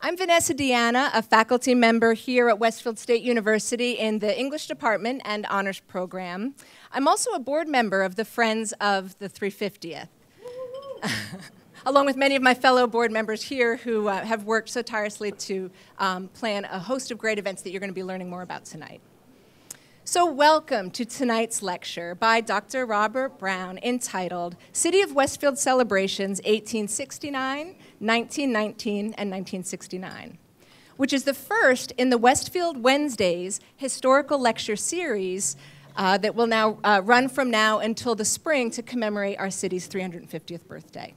I'm Vanessa Deanna, a faculty member here at Westfield State University in the English Department and Honors Program. I'm also a board member of the Friends of the 350th, along with many of my fellow board members here who have worked so tirelessly to plan a host of great events that you're going to be learning more about tonight. So welcome to tonight's lecture by Dr. Robert Brown entitled City of Westfield Celebrations 1869, 1919, and 1969, which is the first in the Westfield Wednesdays historical lecture series that will now run from now until the spring to commemorate our city's 350th birthday.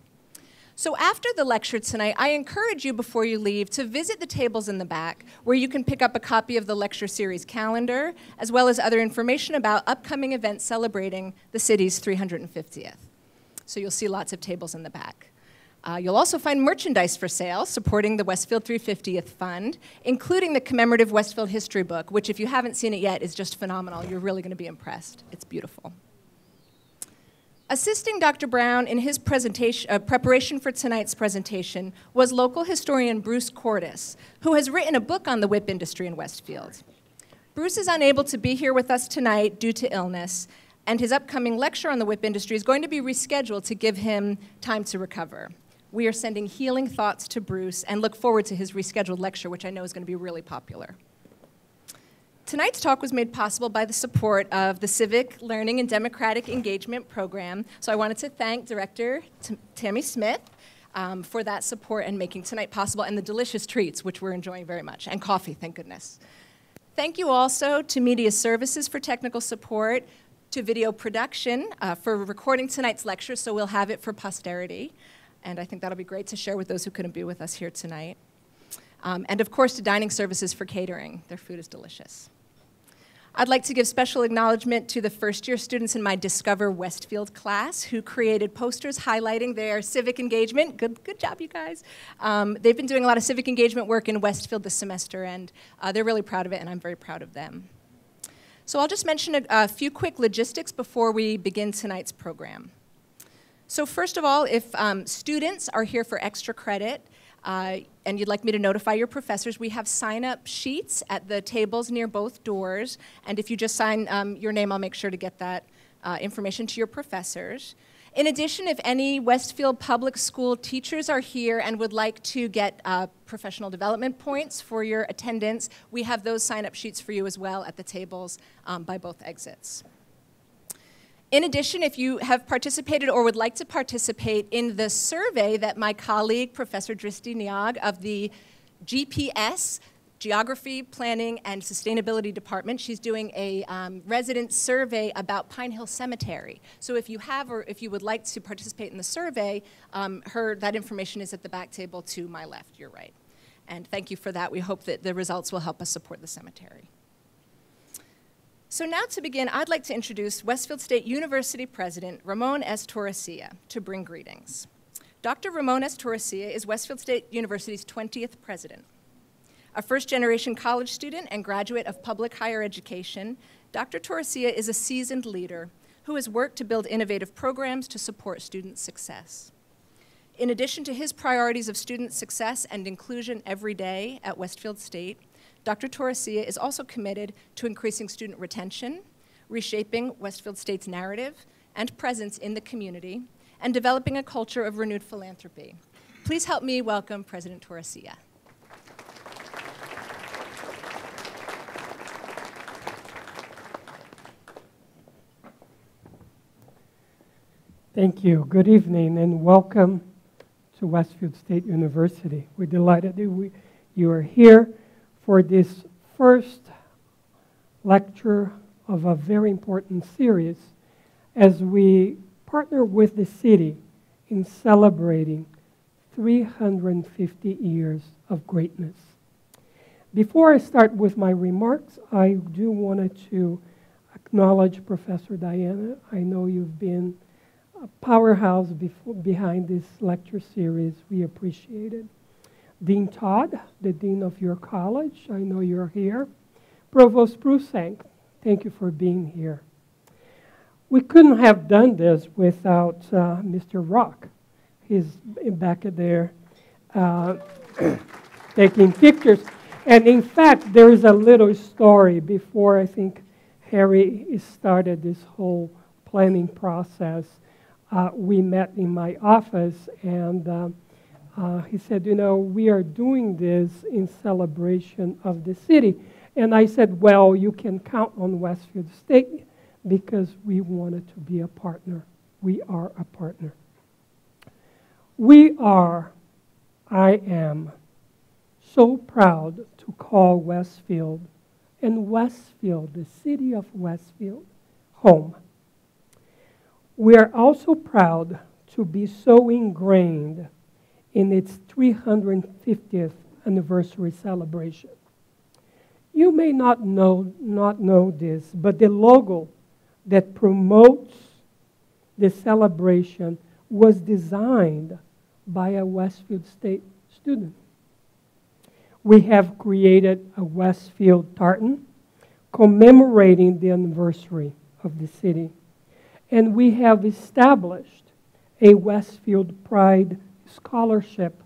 So after the lecture tonight, I encourage you before you leave to visit the tables in the back where you can pick up a copy of the lecture series calendar, as well as other information about upcoming events celebrating the city's 350th. So you'll see lots of tables in the back. You'll also find merchandise for sale supporting the Westfield 350th Fund, including the commemorative Westfield History book, which if you haven't seen it yet is just phenomenal. You're really going to be impressed. It's beautiful. Assisting Dr. Brown in his preparation for tonight's presentation was local historian Bruce Cordes, who has written a book on the whip industry in Westfield. Bruce is unable to be here with us tonight due to illness, and his upcoming lecture on the whip industry is going to be rescheduled to give him time to recover. We are sending healing thoughts to Bruce and look forward to his rescheduled lecture, which I know is going to be really popular. Tonight's talk was made possible by the support of the Civic Learning and Democratic Engagement Program. So I wanted to thank Director Tammy Smith for that support and making tonight possible, and the delicious treats, which we're enjoying very much, and coffee, thank goodness. Thank you also to Media Services for technical support, to Video Production for recording tonight's lecture, so we'll have it for posterity. And I think that'll be great to share with those who couldn't be with us here tonight. And of course to Dining Services for catering. Their food is delicious. I'd like to give special acknowledgement to the first-year students in my Discover Westfield class who created posters highlighting their civic engagement. Good job, you guys. They've been doing a lot of civic engagement work in Westfield this semester, and they're really proud of it, and I'm very proud of them. So I'll just mention a few quick logistics before we begin tonight's program. So first of all, if students are here for extra credit, and you'd like me to notify your professors, we have sign-up sheets at the tables near both doors. And if you just sign your name, I'll make sure to get that information to your professors. In addition, if any Westfield Public School teachers are here and would like to get professional development points for your attendance, we have those sign-up sheets for you as well at the tables by both exits. In addition, if you have participated or would like to participate in the survey that my colleague, Professor Dristi Niag of the GPS, Geography, Planning, and Sustainability Department, she's doing a resident survey about Pine Hill Cemetery. So if you have or if you would like to participate in the survey, that information is at the back table to my left, your right. And thank you for that. We hope that the results will help us support the cemetery. So now to begin, I'd like to introduce Westfield State University President Ramon S. Torrecilla to bring greetings. Dr. Ramon S. Torrecilla is Westfield State University's 20th president. A first-generation college student and graduate of public higher education, Dr. Torrecilla is a seasoned leader who has worked to build innovative programs to support student success. In addition to his priorities of student success and inclusion every day at Westfield State, Dr. Torrecilla is also committed to increasing student retention, reshaping Westfield State's narrative and presence in the community, and developing a culture of renewed philanthropy. Please help me welcome President Torrecilla. Thank you. Good evening and welcome to Westfield State University. We're delighted that you are here for this first lecture of a very important series as we partner with the city in celebrating 350 years of greatness. Before I start with my remarks, I do want to acknowledge Professor Diana. I know you've been a powerhouse behind this lecture series. We appreciate it. Dean Todd, the Dean of your college, I know you're here. Provost Brusank, thank you for being here. We couldn't have done this without Mr. Rock. He's back there. taking pictures. And in fact, there is a little story before I think Harry started this whole planning process. We met in my office, and he said, you know, we are doing this in celebration of the city. And I said, well, you can count on Westfield State because we wanted to be a partner. We are a partner. I am so proud to call Westfield, and Westfield, the city of Westfield, home. We are also proud to be so ingrained in its 350th anniversary celebration. You may not know this, but the logo that promotes the celebration was designed by a Westfield State student. We have created a Westfield tartan commemorating the anniversary of the city. And we have established a Westfield Pride Scholarship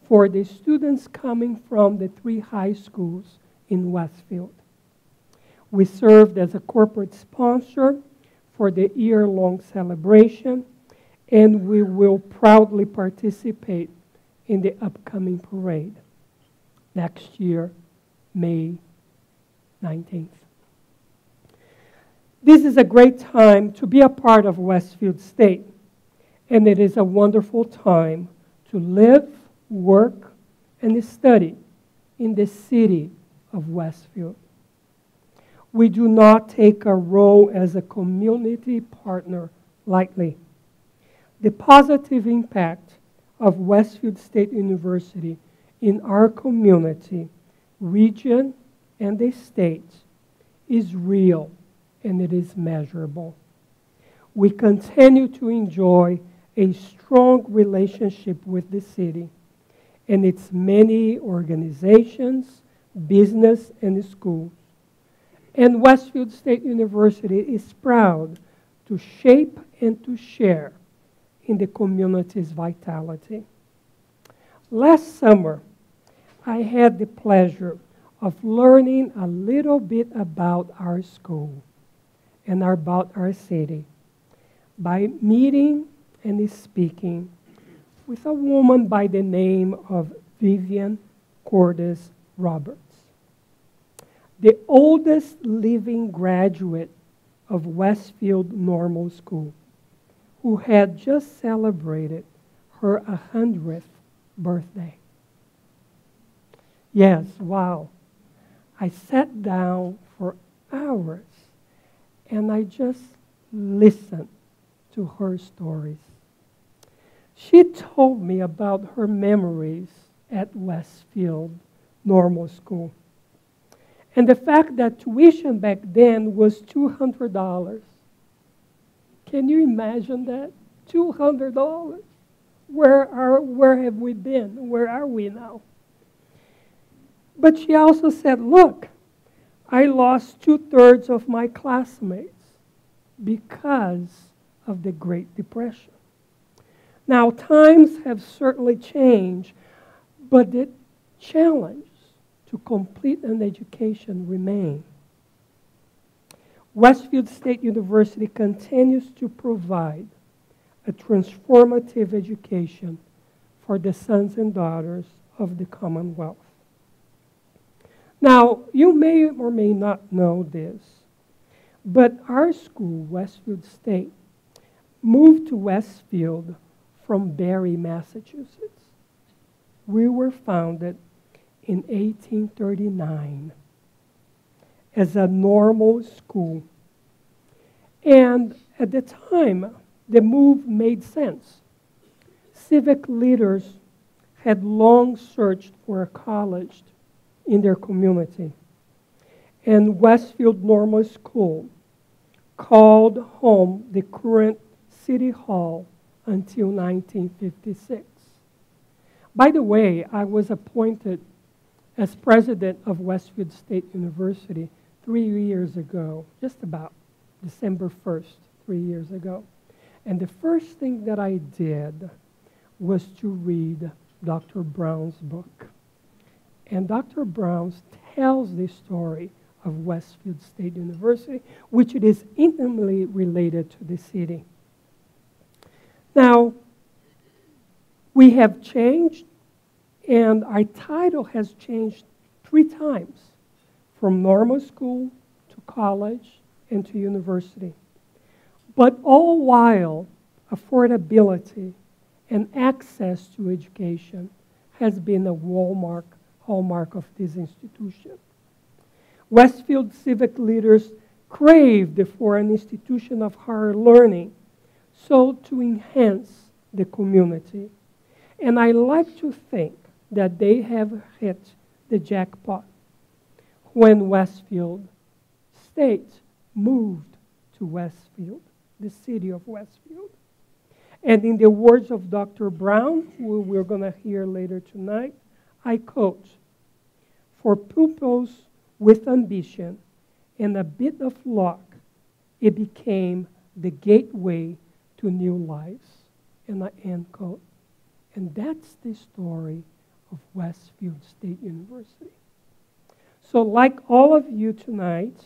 for the students coming from the 3 high schools in Westfield. We served as a corporate sponsor for the year-long celebration, and we will proudly participate in the upcoming parade next year, May 19th. This is a great time to be a part of Westfield State, and it is a wonderful time to live, work, and study in the city of Westfield. We do not take our role as a community partner lightly. The positive impact of Westfield State University in our community, region, and the state is real, and it is measurable. We continue to enjoy a strong relationship with the city and its many organizations, business, and schools. And Westfield State University is proud to shape and to share in the community's vitality. Last summer, I had the pleasure of learning a little bit about our school and about our city by meeting and speaking with a woman by the name of Vivian Cordes Roberts, the oldest living graduate of Westfield Normal School, who had just celebrated her 100th birthday. Yes, wow. I sat down for hours and I just listened to her stories. She told me about her memories at Westfield Normal School and the fact that tuition back then was $200. Can you imagine that? $200. Where have we been? Where are we now? But she also said, look, I lost 2/3 of my classmates because of the Great Depression. Now, times have certainly changed, but the challenge to complete an education remains. Westfield State University continues to provide a transformative education for the sons and daughters of the Commonwealth. Now, you may or may not know this, but our school, Westfield State, moved to Westfield from Barre, Massachusetts. We were founded in 1839 as a normal school. And at the time, the move made sense. Civic leaders had long searched for a college in their community. And Westfield Normal School called home the current City Hall until 1956. By the way, I was appointed as president of Westfield State University 3 years ago, just about December 1st, 3 years ago. And the first thing that I did was to read Dr. Brown's book. And Dr. Brown tells the story of Westfield State University, which it is intimately related to the city. Now, we have changed, and our title has changed 3 times, from normal school to college and to university. But all while, affordability and access to education has been a hallmark of this institution. Westfield civic leaders craved for an institution of higher learning, so to enhance the community. And I like to think that they have hit the jackpot when Westfield State moved to Westfield, the city of Westfield. And in the words of Dr. Brown, who we're going to hear later tonight, I quote, "For pupils with ambition and a bit of luck, it became the gateway to new lives," and I end quote. And that's the story of Westfield State University. So like all of you tonight,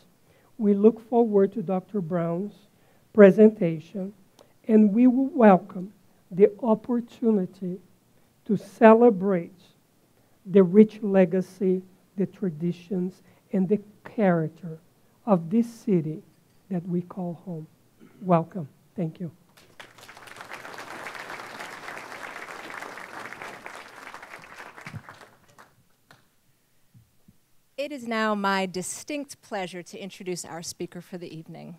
we look forward to Dr. Brown's presentation, and we will welcome the opportunity to celebrate the rich legacy, the traditions, and the character of this city that we call home. Welcome. Thank you. It is now my distinct pleasure to introduce our speaker for the evening.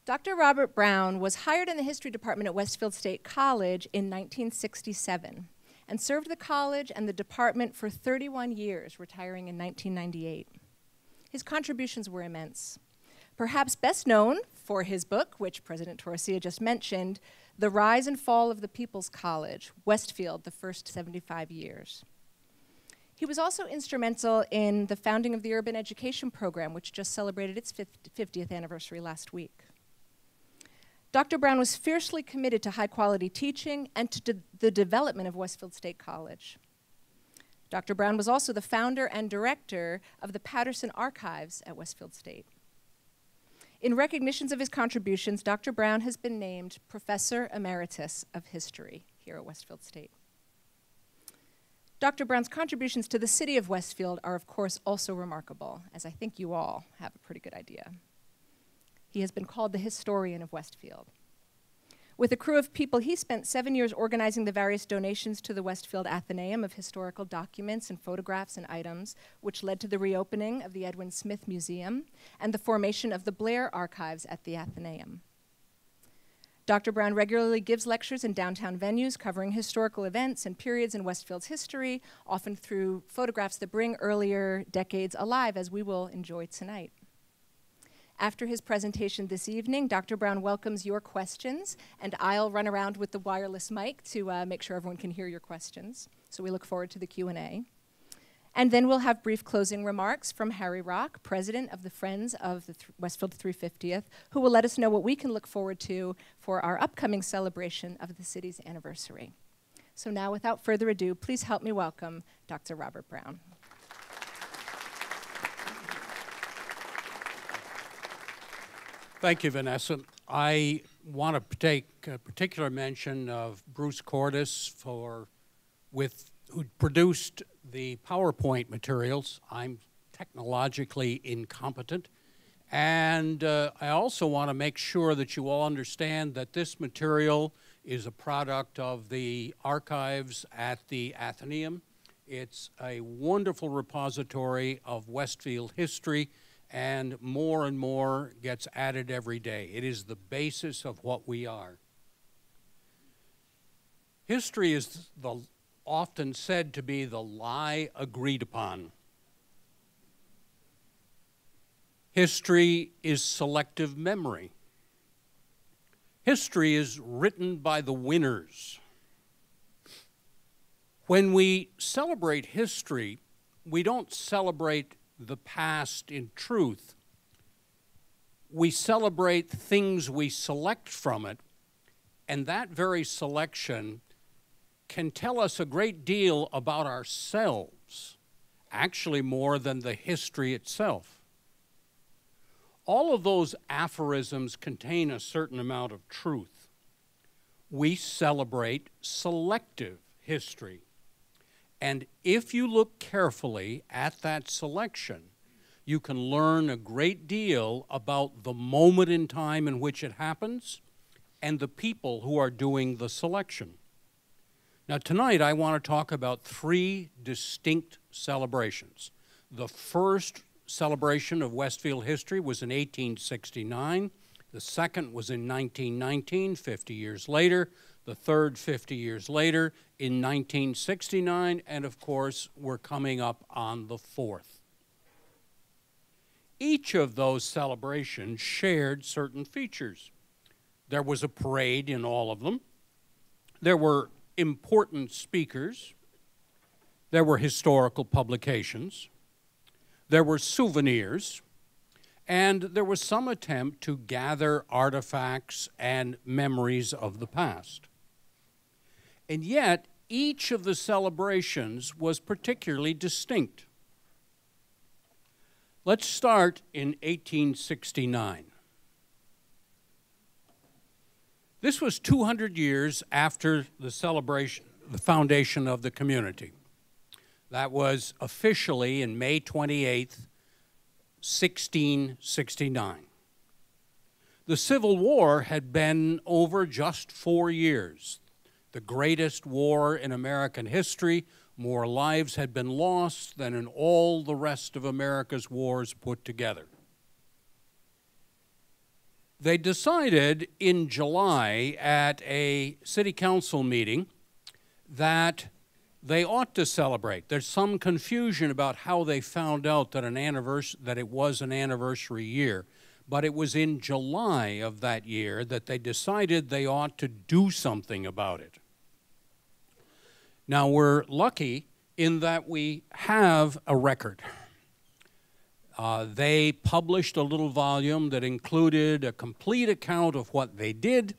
Dr. Robert Brown was hired in the history department at Westfield State College in 1967 and served the college and the department for 31 years, retiring in 1998. His contributions were immense. Perhaps best known for his book, which President Torresia just mentioned, The Rise and Fall of the People's College, Westfield, the First 75 Years. He was also instrumental in the founding of the Urban Education Program, which just celebrated its 50th anniversary last week. Dr. Brown was fiercely committed to high-quality teaching and to the development of Westfield State College. Dr. Brown was also the founder and director of the Patterson Archives at Westfield State. In recognitions of his contributions, Dr. Brown has been named Professor Emeritus of History here at Westfield State. Dr. Brown's contributions to the city of Westfield are, of course, also remarkable, as I think you all have a pretty good idea. He has been called the historian of Westfield. With a crew of people, he spent 7 years organizing the various donations to the Westfield Athenaeum of historical documents and photographs and items, which led to the reopening of the Edwin Smith Museum and the formation of the Blair Archives at the Athenaeum. Dr. Brown regularly gives lectures in downtown venues covering historical events and periods in Westfield's history, often through photographs that bring earlier decades alive, as we will enjoy tonight. After his presentation this evening, Dr. Brown welcomes your questions, and I'll run around with the wireless mic to make sure everyone can hear your questions. So we look forward to the Q&A. And then we'll have brief closing remarks from Harry Rock, president of the Friends of the Westfield 350th, who will let us know what we can look forward to for our upcoming celebration of the city's anniversary. So now, without further ado, please help me welcome Dr. Robert Brown. Thank you, Vanessa. I want to take a particular mention of Bruce Cordes, who produced the PowerPoint materials. I'm technologically incompetent. And I also want to make sure that you all understand that this material is a product of the archives at the Athenaeum. It's a wonderful repository of Westfield history, and more gets added every day. It is the basis of what we are. History is often said to be the lie agreed upon. History is selective memory. History is written by the winners. When we celebrate history, we don't celebrate the past in truth. We celebrate things we select from it, and that very selection can tell us a great deal about ourselves actually more than the history itself. All of those aphorisms contain a certain amount of truth. We celebrate selective history. And if you look carefully at that selection, you can learn a great deal about the moment in time in which it happens and the people who are doing the selection. Now, tonight I want to talk about three distinct celebrations. The first celebration of Westfield history was in 1869. The second was in 1919, 50 years later. The third, 50 years later, in 1969. And of course, we're coming up on the fourth. Each of those celebrations shared certain features. There was a parade in all of them. There were important speakers. There were historical publications. There were souvenirs. And there was some attempt to gather artifacts and memories of the past. And yet, each of the celebrations was particularly distinct. Let's start in 1869. This was 200 years after the celebration, the foundation of the community. That was officially in May 28th, 1669. The Civil War had been over just 4 years. The greatest war in American history. More lives had been lost than in all the rest of America's wars put together. They decided in July at a city council meeting that they ought to celebrate. There's some confusion about how they found out that it was an anniversary year, but it was in July of that year that they decided they ought to do something about it. Now, we're lucky in that we have a record. They published a little volume that included a complete account of what they did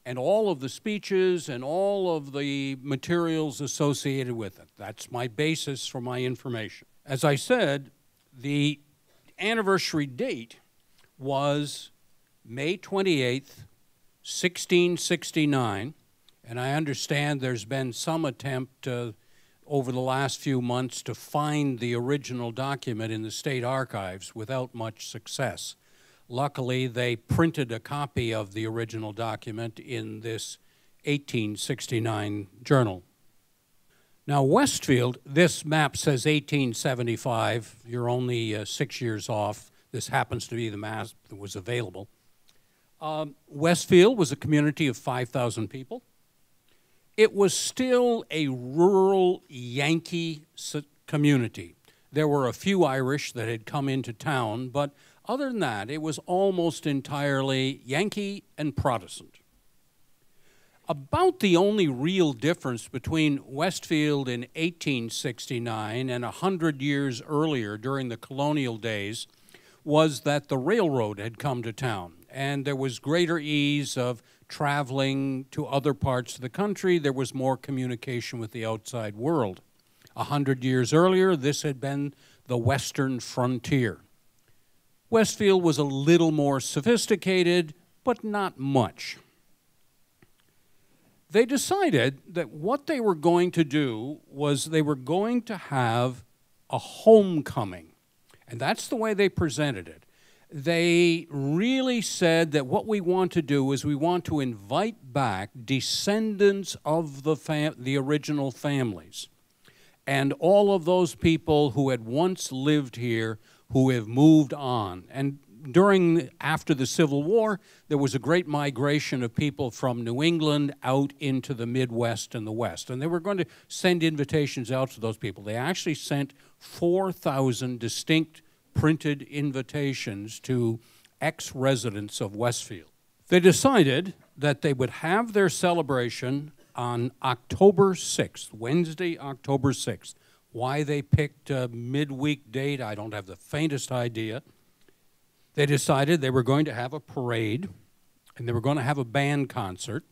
and all of the speeches and all of the materials associated with it. That's my basis for my information. As I said, the anniversary date was May 28th, 1669, and I understand there's been some attempt over the last few months to find the original document in the state archives without much success. Luckily, they printed a copy of the original document in this 1869 journal. Now, Westfield, this map says 1875. You're only 6 years off. This happens to be the map that was available. Westfield was a community of 5,000 people. It was still a rural Yankee community. There were a few Irish that had come into town, but other than that, it was almost entirely Yankee and Protestant. About the only real difference between Westfield in 1869 and 100 years earlier during the colonial days was that the railroad had come to town, and there was greater ease of traveling to other parts of the country. There was more communication with the outside world. 100 years earlier, this had been the western frontier. Westfield was a little more sophisticated, but not much. They decided that what they were going to do was they were going to have a homecoming, and that's the way they presented it. They really said that what we want to do is we want to invite back descendants of the original families and all of those people who had once lived here who have moved on. And after the Civil War, there was a great migration of people from New England out into the Midwest and the West. And they were going to send invitations out to those people. They actually sent 4,000 distinct printed invitations to ex-residents of Westfield. They decided that they would have their celebration on October 6th, Wednesday, October 6th. Why they picked a midweek date, I don't have the faintest idea. They decided they were going to have a parade, and they were going to have a band concert.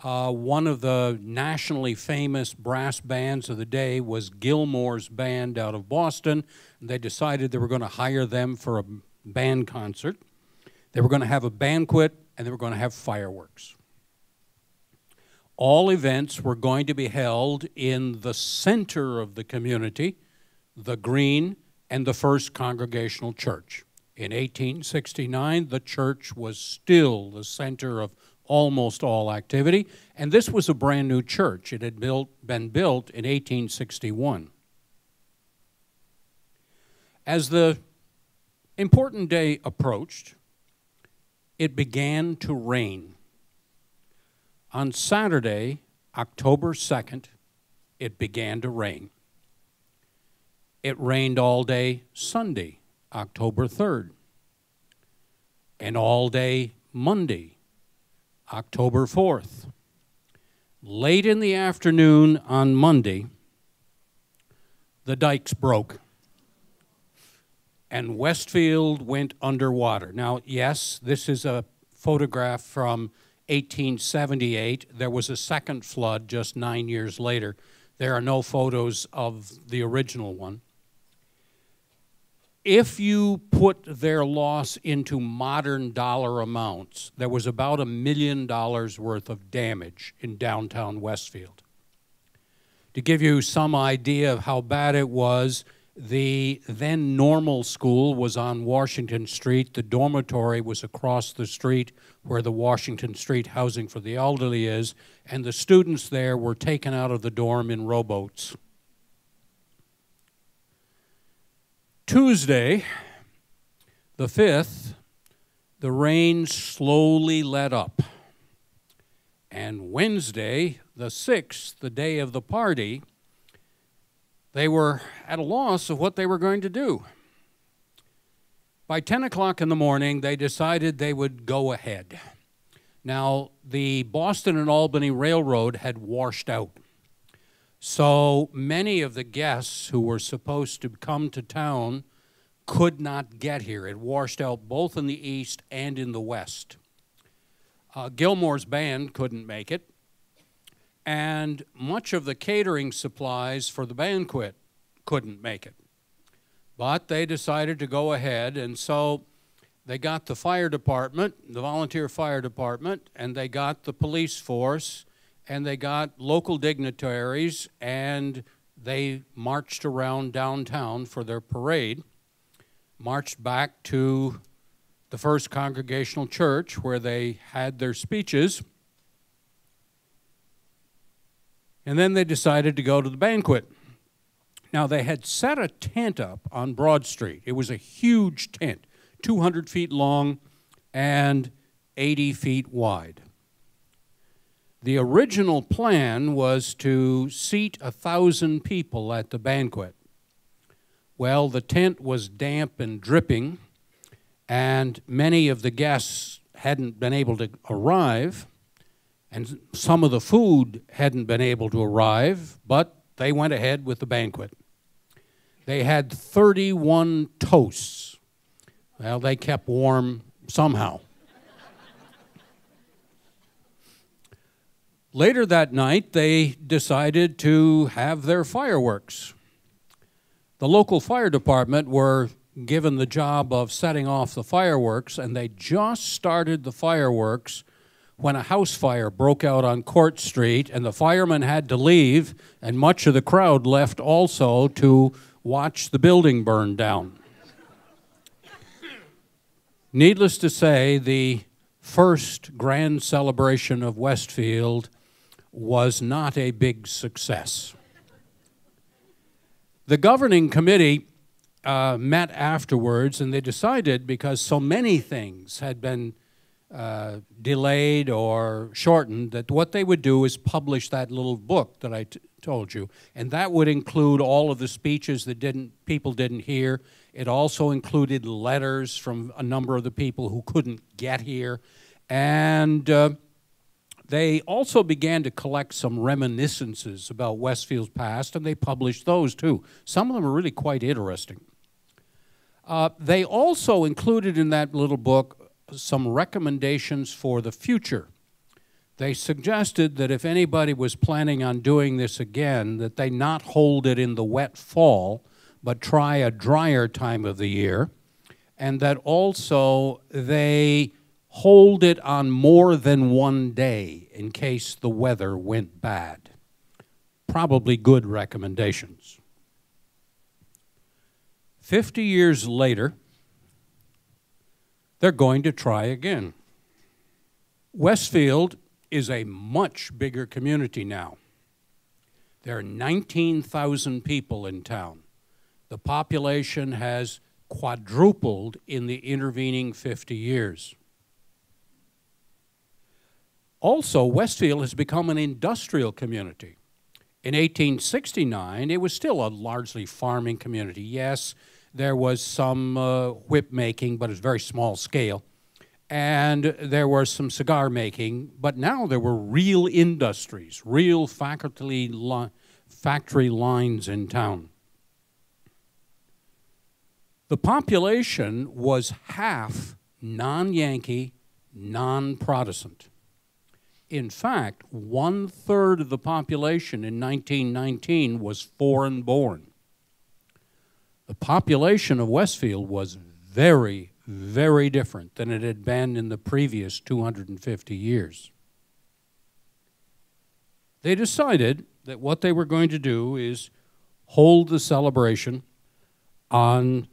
One of the nationally famous brass bands of the day was Gilmore's Band out of Boston. They decided they were going to hire them for a band concert. They were going to have a banquet, and they were going to have fireworks. All events were going to be held in the center of the community, the Green, and the First Congregational Church. In 1869, the church was still the center of almost all activity, and this was a brand new church. It had been built in 1861. As the important day approached, it began to rain. On Saturday, October 2nd, it began to rain. It rained all day Sunday, October 3rd, and all day Monday, October 4th. Late in the afternoon on Monday, the dikes broke, and Westfield went underwater. Now, yes, this is a photograph from 1878. There was a second flood just 9 years later. There are no photos of the original one. If you put their loss into modern dollar amounts, there was about $1 million worth of damage in downtown Westfield. To give you some idea of how bad it was, the then normal school was on Washington Street. The dormitory was across the street where the Washington Street housing for the elderly is, and the students there were taken out of the dorm in rowboats. Tuesday, the 5th, the rain slowly let up. And Wednesday, the 6th, the day of the party, they were at a loss of what they were going to do. By 10 o'clock in the morning, they decided they would go ahead. Now, the Boston and Albany Railroad had washed out. So many of the guests who were supposed to come to town could not get here. It washed out both in the east and in the west. Gilmore's band couldn't make it, and much of the catering supplies for the banquet couldn't make it. But they decided to go ahead, and so they got the fire department, the volunteer fire department, and they got the police force, and they got local dignitaries, and they marched around downtown for their parade, marched back to the First Congregational Church where they had their speeches, and then they decided to go to the banquet. Now, they had set a tent up on Broad Street. It was a huge tent, 200 feet long and 80 feet wide. The original plan was to seat 1,000 people at the banquet. Well, the tent was damp and dripping, and many of the guests hadn't been able to arrive, and some of the food hadn't been able to arrive, but they went ahead with the banquet. They had 31 toasts. Well, they kept warm somehow. Later that night, they decided to have their fireworks. The local fire department were given the job of setting off the fireworks, and they just started the fireworks when a house fire broke out on Court Street, and the firemen had to leave, and much of the crowd left also to watch the building burn down. Needless to say, the first grand celebration of Westfield was not a big success. The governing committee met afterwards, and they decided, because so many things had been delayed or shortened, that what they would do is publish that little book that I told you, and that would include all of the speeches that people didn't hear. It also included letters from a number of the people who couldn't get here, and they also began to collect some reminiscences about Westfield's past, and they published those too. Some of them are really quite interesting. They also included in that little book some recommendations for the future. They suggested that if anybody was planning on doing this again, that they not hold it in the wet fall, but try a drier time of the year, and that also they hold it on more than one day in case the weather went bad. Probably good recommendations. 50 years later, they're going to try again. Westfield is a much bigger community now. There are 19,000 people in town. The population has quadrupled in the intervening 50 years. Also, Westfield has become an industrial community. In 1869, it was still a largely farming community. Yes, there was some whip making, but it was very small scale. And there was some cigar making, but now there were real industries, real factory lines in town. The population was half non-Yankee, non-Protestant. In fact, 1/3 of the population in 1919 was foreign-born. The population of Westfield was very, very different than it had been in the previous 250 years. They decided that what they were going to do is hold the celebration on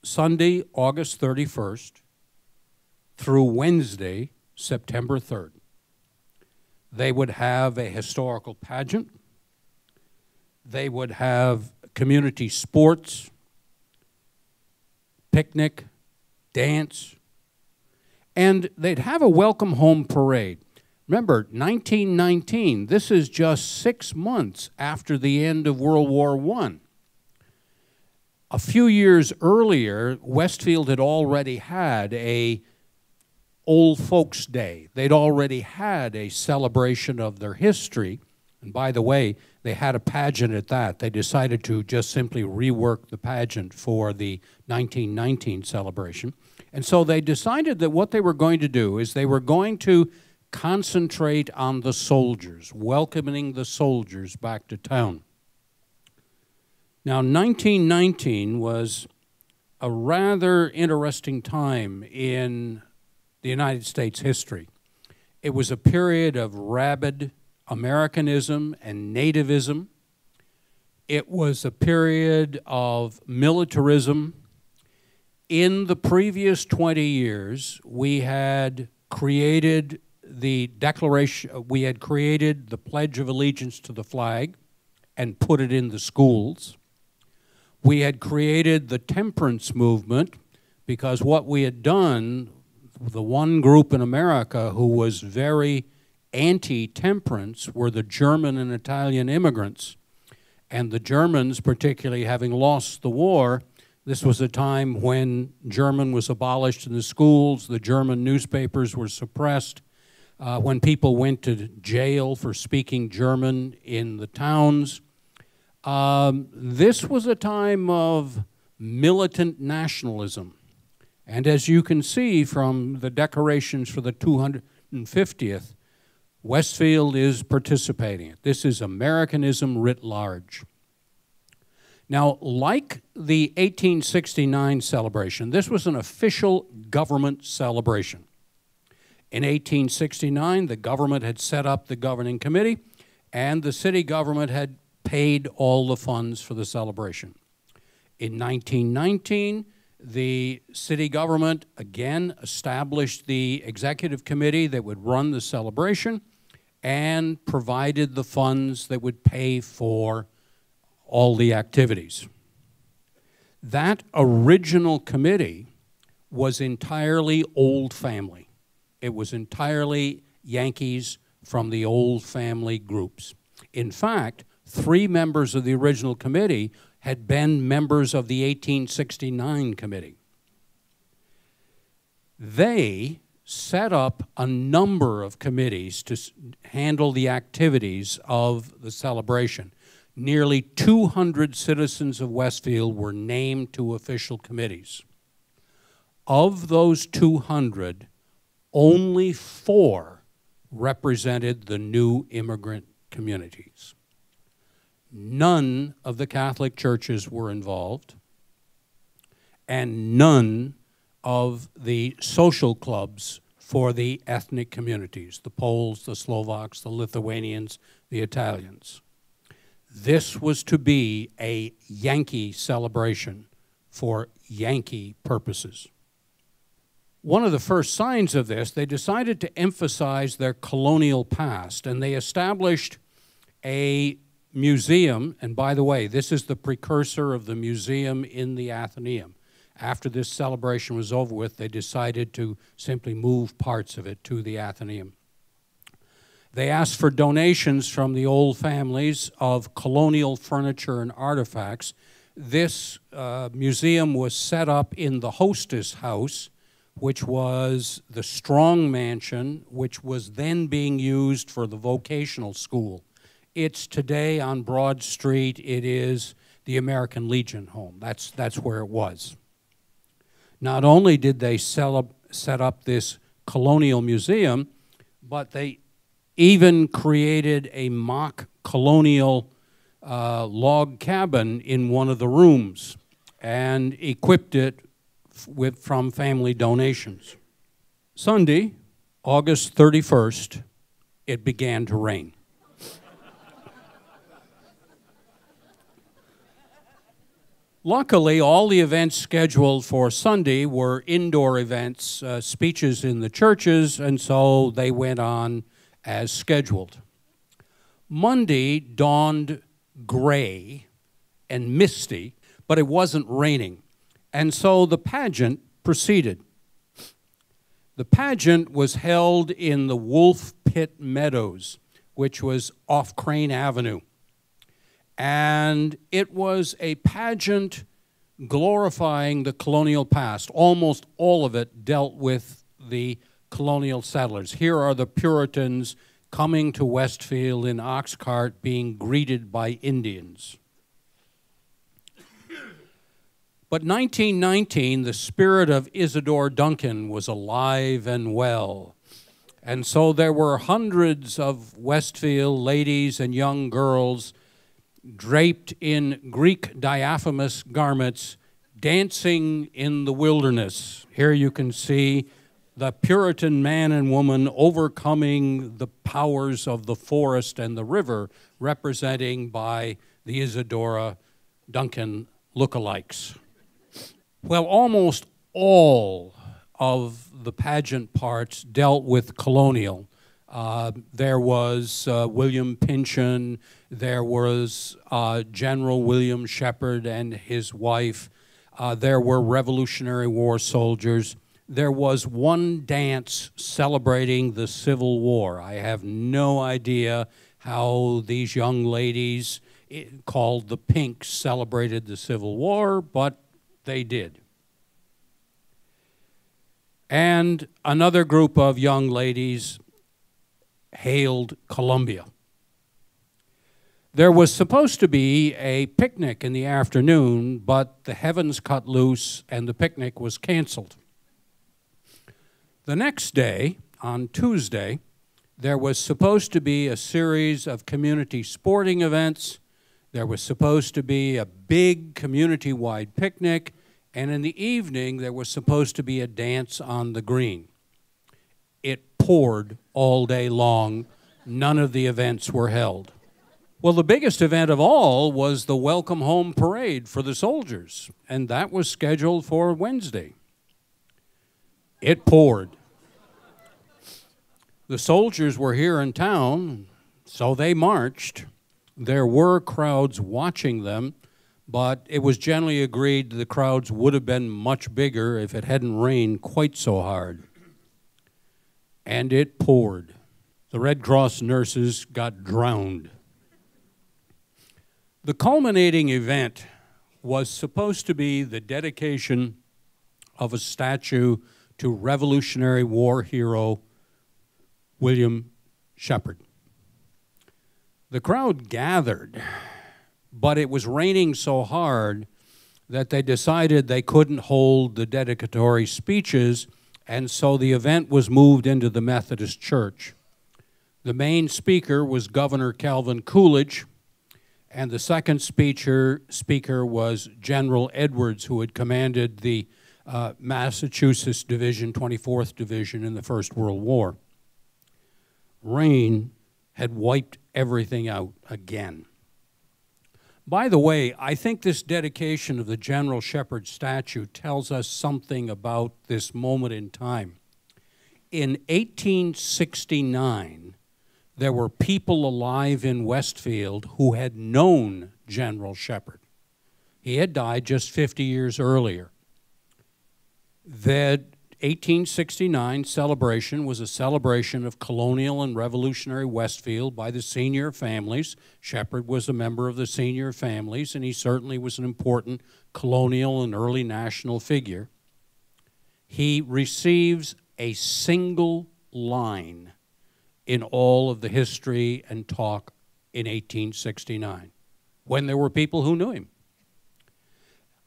Sunday, August 31st, through Wednesday, September 3rd. They would have a historical pageant. They would have community sports, picnic, dance, and they'd have a welcome home parade. Remember, 1919, this is just 6 months after the end of World War I. A few years earlier, Westfield had already had a Old Folks' Day. They'd already had a celebration of their history. And by the way, they had a pageant at that. They decided to just simply rework the pageant for the 1919 celebration. And so they decided that what they were going to do is they were going to concentrate on the soldiers, welcoming the soldiers back to town. Now, 1919 was a rather interesting time in the United States history. It was a period of rabid Americanism and nativism. It was a period of militarism. In the previous 20 years, we had created the Declaration, we had created the Pledge of Allegiance to the flag and put it in the schools. We had created the temperance movement because what we had done, the one group in America who was very anti-temperance were the German and Italian immigrants. And the Germans, particularly having lost the war, this was a time when German was abolished in the schools, the German newspapers were suppressed, when people went to jail for speaking German in the towns. This was a time of militant nationalism. And as you can see from the decorations for the 250th, Westfield is participating. This is Americanism writ large. Now, like the 1869 celebration, this was an official government celebration. In 1869, the government had set up the governing committee, and the city government had paid all the funds for the celebration. In 1919, the city government again established the executive committee that would run the celebration and provided the funds that would pay for all the activities. That original committee was entirely old family. It was entirely Yankees from the old family groups. In fact, 3 members of the original committee had been members of the 1869 committee. They set up a number of committees to handle the activities of the celebration. Nearly 200 citizens of Westfield were named to official committees. Of those 200, only 4 represented the new immigrant communities. None of the Catholic churches were involved, and none of the social clubs for the ethnic communities, the Poles, the Slovaks, the Lithuanians, the Italians. This was to be a Yankee celebration for Yankee purposes. One of the first signs of this, they decided to emphasize their colonial past, and they established a museum, and by the way, this is the precursor of the museum in the Athenaeum. After this celebration was over with, they decided to simply move parts of it to the Athenaeum. They asked for donations from the old families of colonial furniture and artifacts. This museum was set up in the hostess house, which was the Strong Mansion, which was then being used for the vocational school. It's today on Broad Street. It is the American Legion home. That's where it was. Not only did they set up this colonial museum, but they even created a mock colonial log cabin in one of the rooms and equipped it from family donations. Sunday, August 31st, it began to rain. Luckily, all the events scheduled for Sunday were indoor events, speeches in the churches, and so they went on as scheduled. Monday dawned gray and misty, but it wasn't raining, and so the pageant proceeded. The pageant was held in the Wolf Pit Meadows, which was off Crane Avenue. And it was a pageant glorifying the colonial past. Almost all of it dealt with the colonial settlers. Here are the Puritans coming to Westfield in ox cart being greeted by Indians. But 1919, the spirit of Isadore Duncan was alive and well. And so there were hundreds of Westfield ladies and young girls draped in Greek diaphanous garments, dancing in the wilderness. Here you can see the Puritan man and woman overcoming the powers of the forest and the river, representing by the Isadora Duncan lookalikes. Well, almost all of the pageant parts dealt with colonial. There was William Pynchon, there was General William Shepherd and his wife, there were Revolutionary War soldiers. There was one dance celebrating the Civil War. I have no idea how these young ladies, called the Pinks, celebrated the Civil War, but they did. And another group of young ladies hailed Columbia. There was supposed to be a picnic in the afternoon, but the heavens cut loose and the picnic was canceled. The next day, on Tuesday, there was supposed to be a series of community sporting events. There was supposed to be a big community-wide picnic, and in the evening there was supposed to be a dance on the green. It poured all day long. None of the events were held. Well, the biggest event of all was the Welcome Home Parade for the soldiers, and that was scheduled for Wednesday. It poured. The soldiers were here in town, so they marched. There were crowds watching them, but it was generally agreed the crowds would have been much bigger if it hadn't rained quite so hard. And it poured. The Red Cross nurses got drowned. The culminating event was supposed to be the dedication of a statue to Revolutionary War hero William Shepherd. The crowd gathered, but it was raining so hard that they decided they couldn't hold the dedicatory speeches, and so the event was moved into the Methodist Church. The main speaker was Governor Calvin Coolidge, and the second speaker was General Edwards, who had commanded the Massachusetts Division, 24th Division in the First World War. Rain had wiped everything out again. By the way, I think this dedication of the General Shepherd statue tells us something about this moment in time. In 1869, there were people alive in Westfield who had known General Shepherd. He had died just 50 years earlier. The 1869 celebration was a celebration of colonial and revolutionary Westfield by the senior families. Shepherd was a member of the senior families, and he certainly was an important colonial and early national figure. He receives a single line in all of the history and talk in 1869, when there were people who knew him.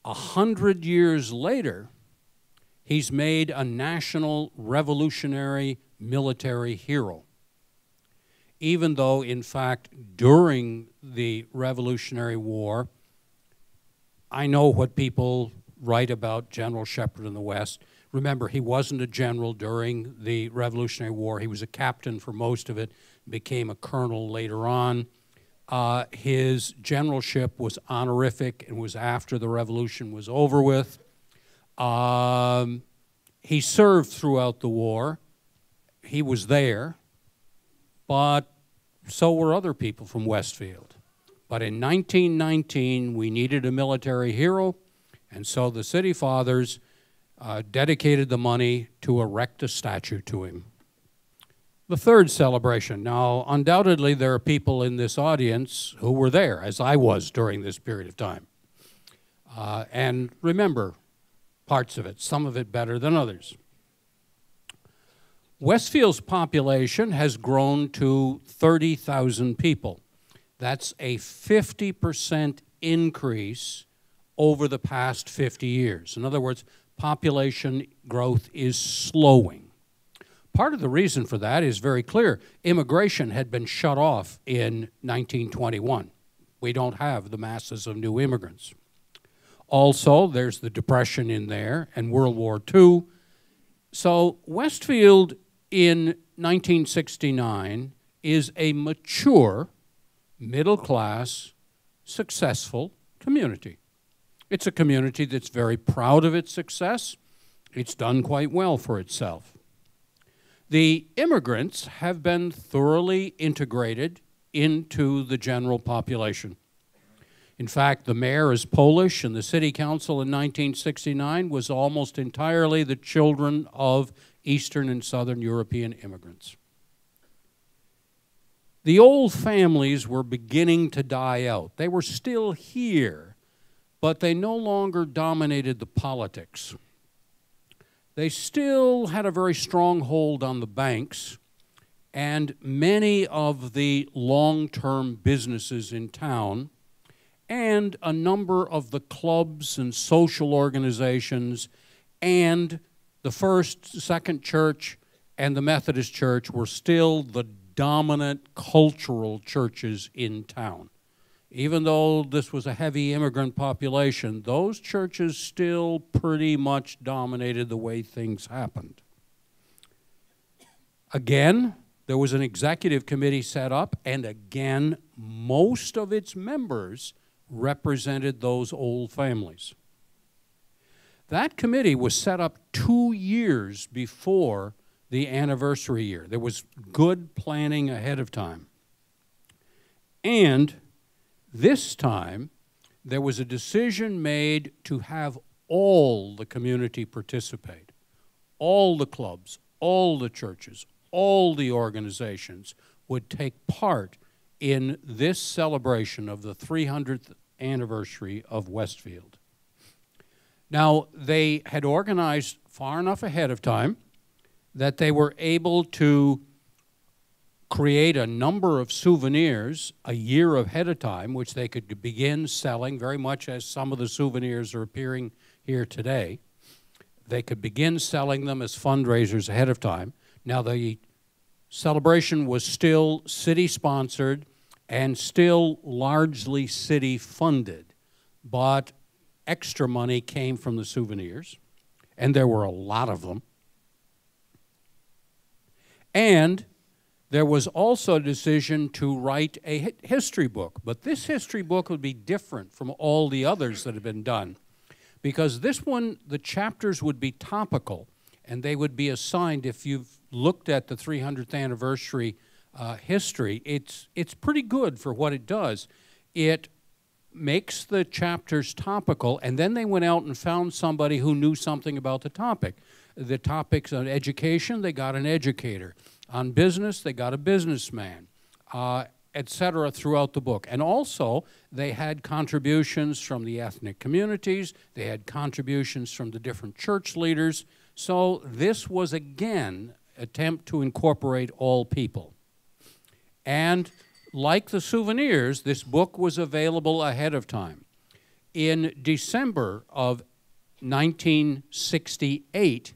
100 years later, he's made a national revolutionary military hero, even though, in fact, during the Revolutionary War, I know what people write about General Shepherd in the West. Remember, he wasn't a general during the Revolutionary War. He was a captain for most of it, became a colonel later on. His generalship was honorific and was after the revolution was over with. He served throughout the war. He was there, but so were other people from Westfield. But in 1919, we needed a military hero, and so the City Fathers dedicated the money to erect a statue to him. The third celebration. Now, undoubtedly, there are people in this audience who were there, as I was during this period of time, and remember parts of it, some of it better than others. Westfield's population has grown to 30,000 people. That's a 50% increase over the past 50 years. In other words, population growth is slowing. Part of the reason for that is very clear. Immigration had been shut off in 1921. We don't have the masses of new immigrants. Also, there's the Depression in there and World War II. So Westfield in 1969 is a mature, middle-class, successful community. It's a community that's very proud of its success. It's done quite well for itself. The immigrants have been thoroughly integrated into the general population. In fact, the mayor is Polish, and the city council in 1969 was almost entirely the children of Eastern and Southern European immigrants. The old families were beginning to die out. They were still here, but they no longer dominated the politics. They still had a very strong hold on the banks, and many of the long-term businesses in town, and a number of the clubs and social organizations, and the First, Second Church, and the Methodist Church were still the dominant cultural churches in town. Even though this was a heavy immigrant population, those churches still pretty much dominated the way things happened. Again, there was an executive committee set up, and again, most of its members represented those old families. That committee was set up 2 years before the anniversary year. There was good planning ahead of time. And this time, there was a decision made to have all the community participate. All the clubs, all the churches, all the organizations would take part in this celebration of the 300th anniversary of Westfield. Now, they had organized far enough ahead of time that they were able to create a number of souvenirs a year ahead of time, which they could begin selling, very much as some of the souvenirs are appearing here today. They could begin selling them as fundraisers ahead of time. Now, the Celebration was still city-sponsored and still largely city-funded, but extra money came from the souvenirs, and there were a lot of them. And there was also a decision to write a history book, but this history book would be different from all the others that had been done, because this one, the chapters would be topical, and they would be assigned. If you've looked at the 300th anniversary history, it's pretty good for what it does. It makes the chapters topical, and then they went out and found somebody who knew something about the topic. The topics on education, they got an educator. On business, they got a businessman, etc. throughout the book. And also, they had contributions from the ethnic communities. They had contributions from the different church leaders. So this was, again, an attempt to incorporate all people. And like the souvenirs, this book was available ahead of time. In December of 1968,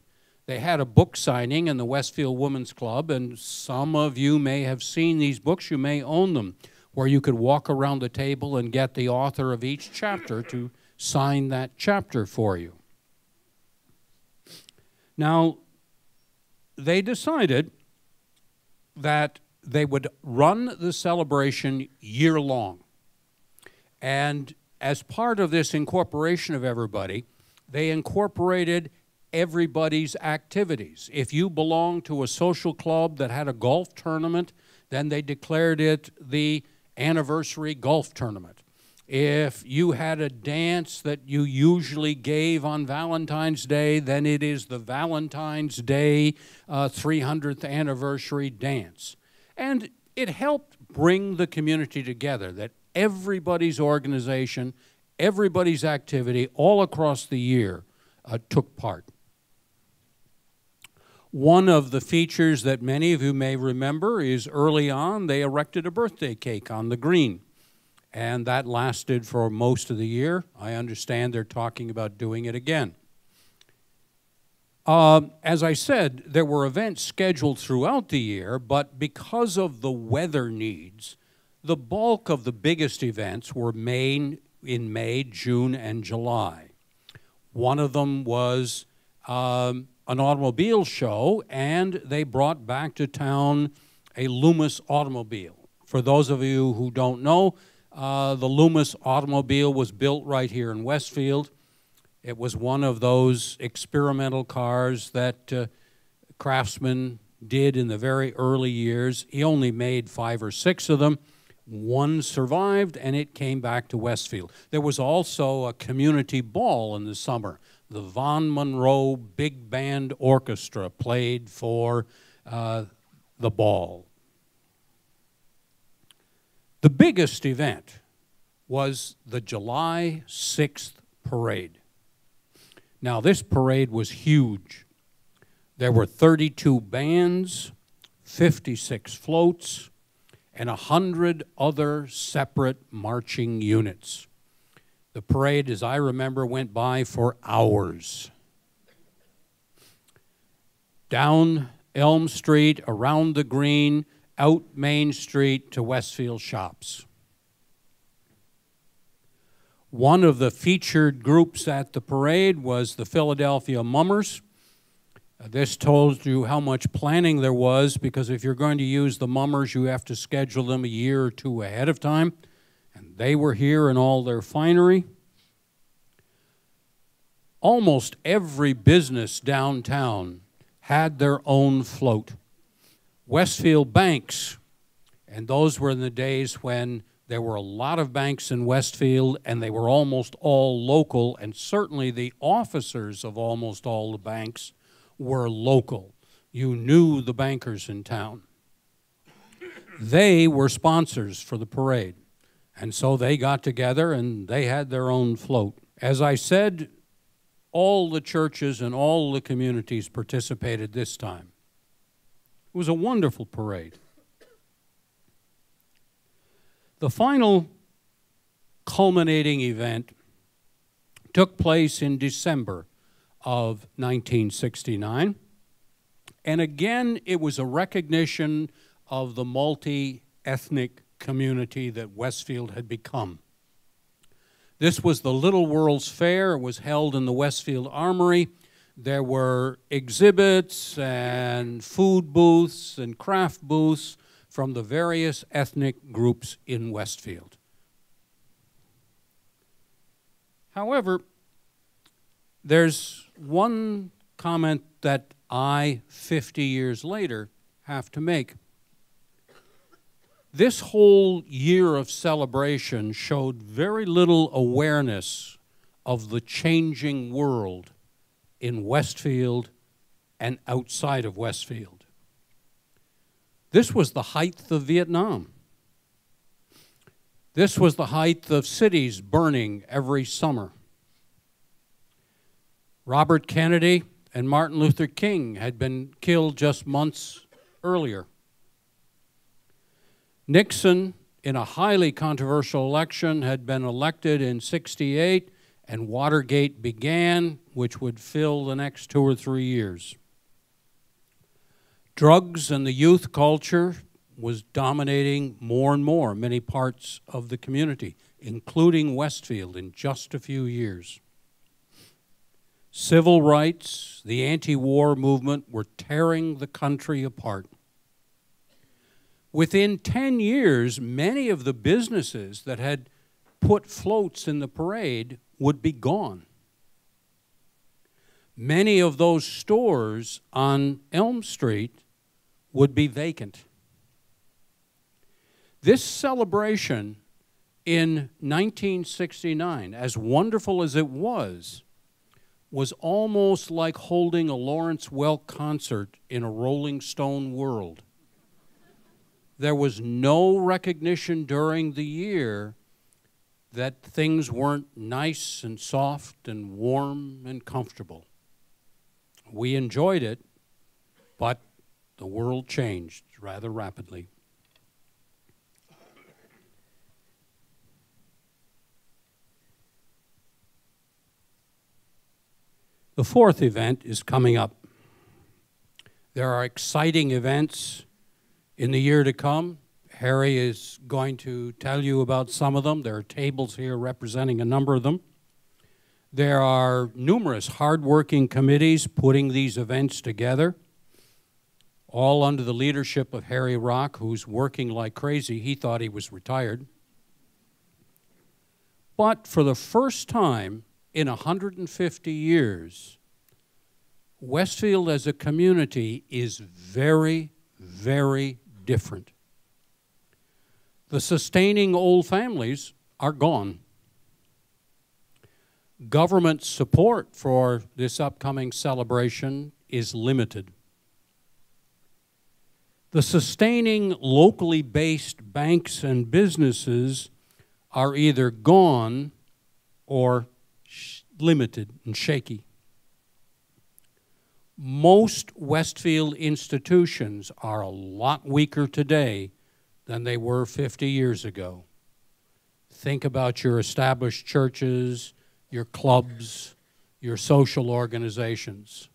they had a book signing in the Westfield Women's Club, and some of you may have seen these books, you may own them, where you could walk around the table and get the author of each chapter to sign that chapter for you. Now, they decided that they would run the celebration year-long. And as part of this incorporation of everybody, they incorporated everybody's activities. If you belonged to a social club that had a golf tournament, then they declared it the anniversary golf tournament. If you had a dance that you usually gave on Valentine's Day, then it is the Valentine's Day 300th anniversary dance. And it helped bring the community together, that everybody's organization, everybody's activity all across the year took part. One of the features that many of you may remember is early on they erected a birthday cake on the green, and that lasted for most of the year. I understand they're talking about doing it again. As I said, there were events scheduled throughout the year, but because of the weather needs, the bulk of the biggest events were made in May, June, and July. One of them was an automobile show, and they brought back to town a Loomis automobile. For those of you who don't know, the Loomis automobile was built right here in Westfield. It was one of those experimental cars that Craftsman did in the very early years. He only made 5 or 6 of them. One survived, and it came back to Westfield. There was also a community ball in the summer. The Von Monroe Big Band Orchestra played for the ball. The biggest event was the July 6th parade. Now, this parade was huge. There were 32 bands, 56 floats, and 100 other separate marching units. The parade, as I remember, went by for hours. Down Elm Street, around the Green, out Main Street to Westfield Shops. One of the featured groups at the parade was the Philadelphia Mummers. This told you how much planning there was, because if you're going to use the Mummers, you have to schedule them a year or two ahead of time. And they were here in all their finery. Almost every business downtown had their own float. Westfield banks, and those were in the days when there were a lot of banks in Westfield, and they were almost all local, and certainly the officers of almost all the banks were local. You knew the bankers in town. They were sponsors for the parade, and so they got together and they had their own float. As I said, all the churches and all the communities participated this time. It was a wonderful parade. The final culminating event took place in December of 1969, And again, it was a recognition of the multi-ethnic community that Westfield had become. This was the Little World's Fair. It was held in the Westfield Armory. There were exhibits and food booths and craft booths from the various ethnic groups in Westfield. However, there's one comment that I, 50 years later, have to make. This whole year of celebration showed very little awareness of the changing world in Westfield and outside of Westfield. This was the height of Vietnam. This was the height of cities burning every summer. Robert Kennedy and Martin Luther King had been killed just months earlier. Nixon, in a highly controversial election, had been elected in '68, and Watergate began, which would fill the next 2 or 3 years. Drugs and the youth culture was dominating more and more many parts of the community, including Westfield, in just a few years. Civil rights, the anti-war movement were tearing the country apart. Within 10 years, many of the businesses that had put floats in the parade would be gone. Many of those stores on Elm Street would be vacant. This celebration in 1969, as wonderful as it was almost like holding a Lawrence Welk concert in a Rolling Stone world. There was no recognition during the year that things weren't nice and soft and warm and comfortable. We enjoyed it, but the world changed rather rapidly. The fourth event is coming up. There are exciting events in the year to come. Harry is going to tell you about some of them. There are tables here representing a number of them. There are numerous hardworking committees putting these events together, all under the leadership of Harry Rock, who's working like crazy. He thought he was retired. But for the first time in 150 years, Westfield as a community is very, very different. The sustaining old families are gone. Government support for this upcoming celebration is limited. The sustaining locally based banks and businesses are either gone or limited and shaky. Most Westfield institutions are a lot weaker today than they were 50 years ago. Think about your established churches, your clubs, your social organizations.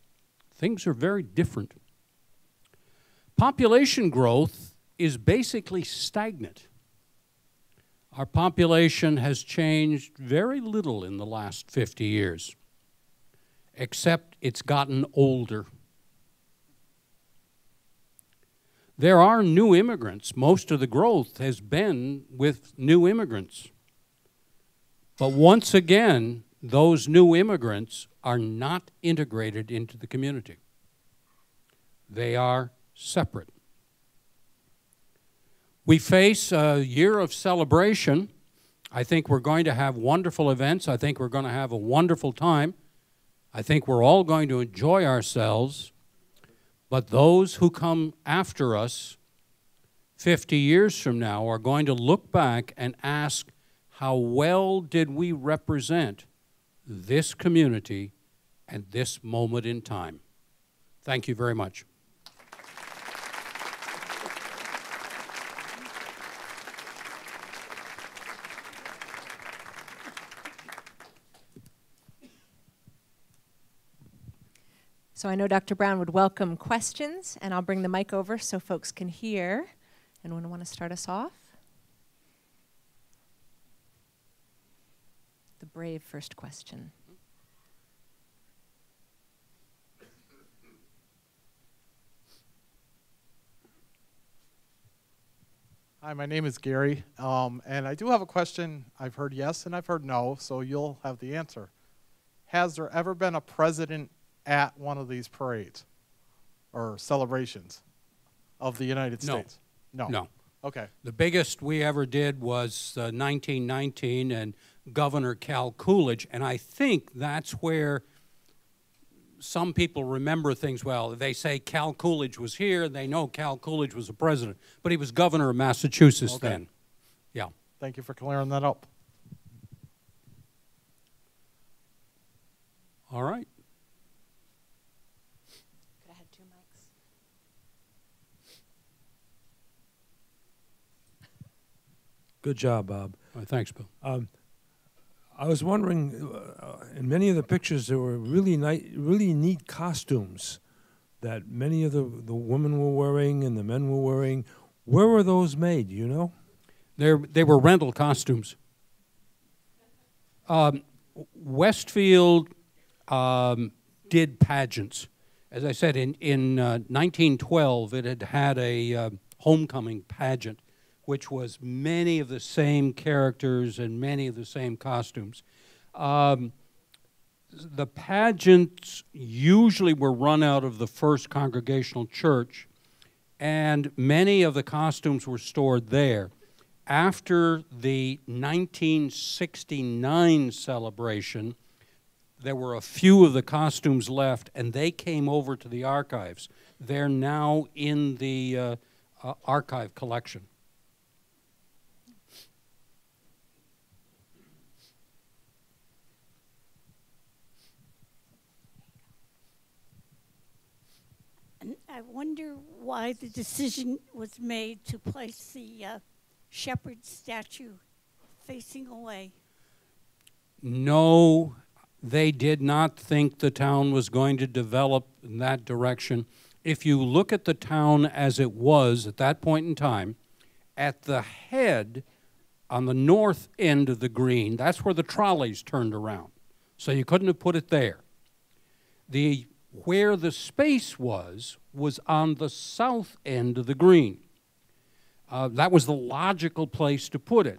Things are very different. Population growth is basically stagnant. Our population has changed very little in the last 50 years, except it's gotten older. There are new immigrants. Most of the growth has been with new immigrants. But once again, those new immigrants are not integrated into the community. They are separate. We face a year of celebration. I think we're going to have wonderful events. I think we're going to have a wonderful time. I think we're all going to enjoy ourselves. But those who come after us 50 years from now are going to look back and ask, how well did we represent this community and this moment in time? Thank you very much. So I know Dr. Brown would welcome questions, and I'll bring the mic over so folks can hear. Anyone want to start us off? The brave first question. Hi, my name is Gary, and I do have a question. I've heard yes and I've heard no, so you'll have the answer. Has there ever been a president at one of these parades or celebrations of the United States? No. No. Okay. The biggest we ever did was 1919 and Governor Cal Coolidge, and I think that's where some people remember things well. They say Cal Coolidge was here, they know Cal Coolidge was the president, but he was governor of Massachusetts then. Yeah. Thank you for clearing that up. All right. Could I have 2 mics? Good job, Bob. Thanks, Bill. I was wondering, in many of the pictures, there were really neat costumes that many of the women were wearing and the men were wearing. Where were those made, do you know? They were rental costumes. Westfield did pageants. As I said, in 1912, it had a homecoming pageant, which was many of the same characters and many of the same costumes. The pageants usually were run out of the First Congregational Church, and many of the costumes were stored there. After the 1969 celebration, there were a few of the costumes left, and they came over to the archives. They're now in the archive collection. I wonder why the decision was made to place the shepherd statue facing away. No, they did not think the town was going to develop in that direction. If you look at the town as it was at that point in time, at the head on the north end of the green, that's where the trolleys turned around. So you couldn't have put it there. Where the space was on the south end of the green. That was the logical place to put it.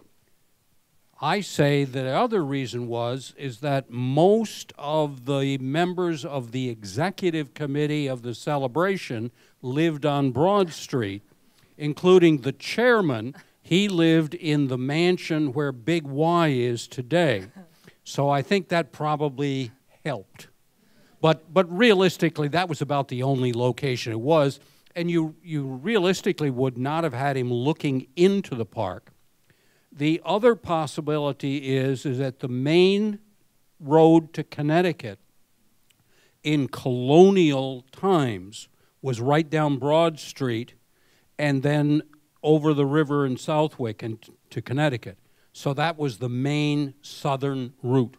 I say the other reason is that most of the members of the executive committee of the celebration lived on Broad Street, including the chairman. He lived in the mansion where Big Y is today. So I think that probably helped. But realistically, that was about the only location it was, and you realistically would not have had him looking into the park. The other possibility is that the main road to Connecticut in colonial times was right down Broad Street and then over the river in Southwick and to Connecticut. So that was the main southern route.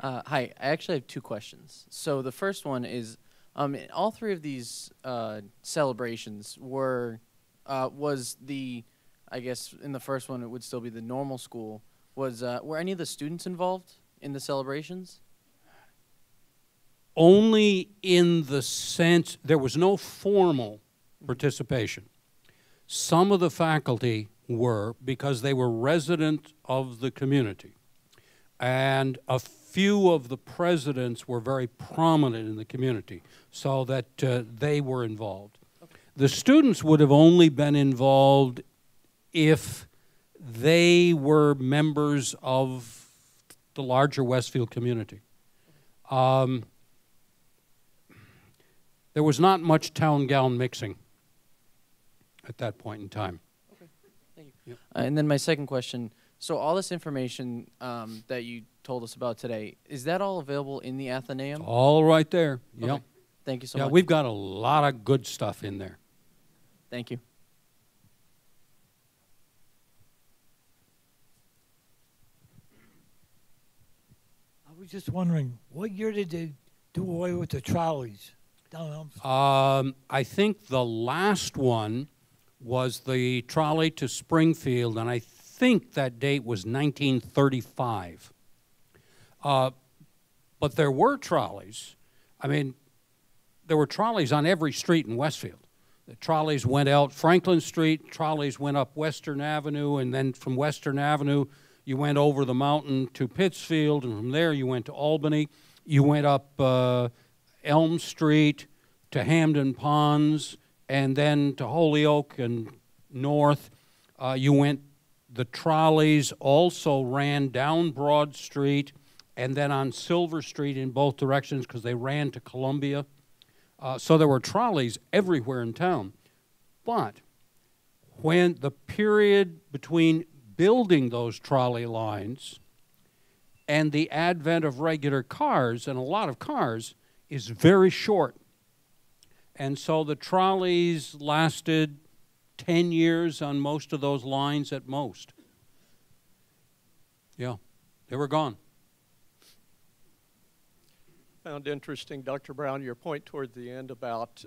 Hi, I actually have 2 questions. So the first one is, all 3 of these celebrations was the, I guess in the first one it would still be the normal school, were any of the students involved in the celebrations? Only in the sense, there was no formal participation. Some of the faculty were, because they were resident of the community. And a few of the presidents were very prominent in the community, so that they were involved. Okay. The students would have only been involved if they were members of the larger Westfield community. There was not much town gown mixing at that point in time. Okay, thank you. Yep. And then my second question, so all this information that you told us about today, is that all available in the Athenaeum? All right there. Okay. Yep. Thank you so much. Yeah, we've got a lot of good stuff in there. Thank you. was just wondering, what year did they do away with the trolleys down Elm Street? I think the last one was the trolley to Springfield, and I think that date was 1935. But there were trolleys. I mean, there were trolleys on every street in Westfield. The trolleys went out Franklin Street, trolleys went up Western Avenue, and then from Western Avenue, you went over the mountain to Pittsfield, and from there you went to Albany. You went up Elm Street to Hamden Ponds, and then to Holyoke and north. The trolleys also ran down Broad Street and then on Silver Street in both directions because they ran to Columbia. So there were trolleys everywhere in town. But when the period between building those trolley lines and the advent of regular cars, and a lot of cars, is very short. And so the trolleys lasted 10 years on most of those lines at most. Yeah, they were gone. Found interesting, Dr. Brown, your point toward the end about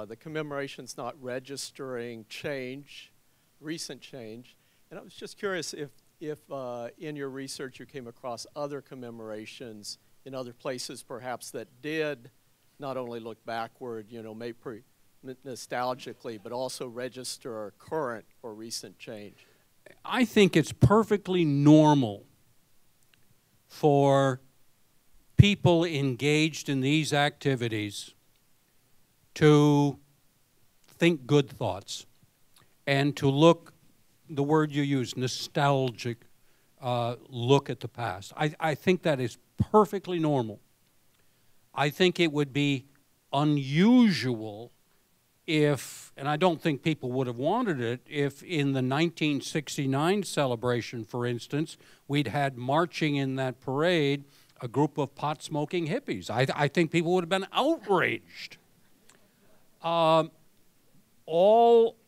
the commemorations not registering change, recent change. And I was just curious if in your research you came across other commemorations in other places perhaps that did not only look backward, you know, maybe nostalgically, but also register current or recent change. I think it's perfectly normal for people engaged in these activities to think good thoughts and to look, the word you use, nostalgic look at the past. I think that is perfectly normal. I think it would be unusual if, and I don't think people would have wanted it, if in the 1969 celebration, for instance, we'd had marching in that parade a group of pot-smoking hippies. I think people would have been outraged. All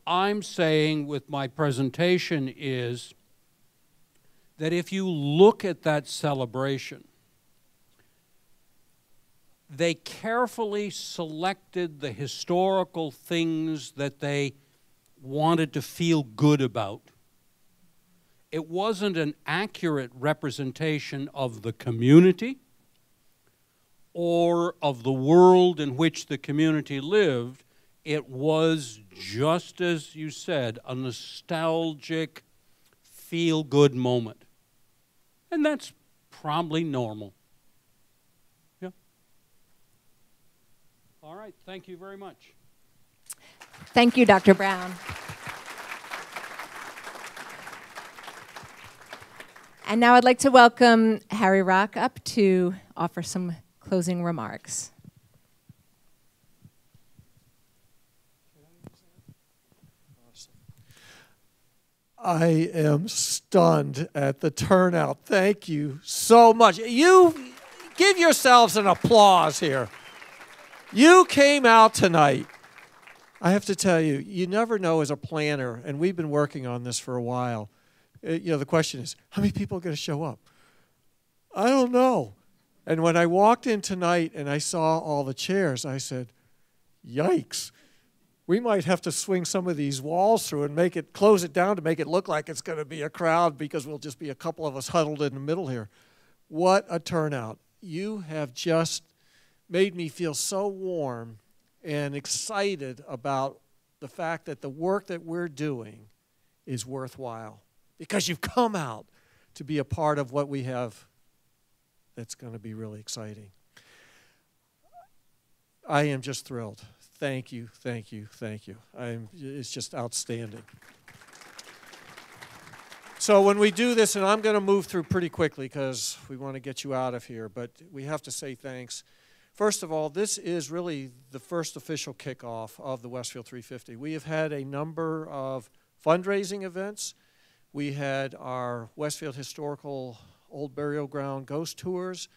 I'm saying with my presentation is that if you look at that celebration, they carefully selected the historical things that they wanted to feel good about. It wasn't an accurate representation of the community or of the world in which the community lived. It was, just as you said, a nostalgic, feel-good moment. And that's probably normal. Yeah. All right, thank you very much. Thank you, Dr. Brown. And now I'd like to welcome Harry Rock up to offer some closing remarks. I am stunned at the turnout. Thank you so much. You give yourselves an applause here. You came out tonight. I have to tell you, you never know as a planner, and we've been working on this for a while. You know, the question is, how many people are going to show up? I don't know. And when I walked in tonight and I saw all the chairs, I said, yikes. We might have to swing some of these walls through and close it down to make it look like it's going to be a crowd because we'll just be a couple of us huddled in the middle here. What a turnout. You have just made me feel so warm and excited about the fact that the work that we're doing is worthwhile because you've come out to be a part of what we have that's going to be really exciting. I am just thrilled. Thank you, thank you, thank you. It's just outstanding. So when we do this, and I'm going to move through pretty quickly because we want to get you out of here, but we have to say thanks. First of all, this is really the first official kickoff of the Westfield 350. We have had a number of fundraising events. We had our Westfield Historical Old Burial Ground Ghost Tours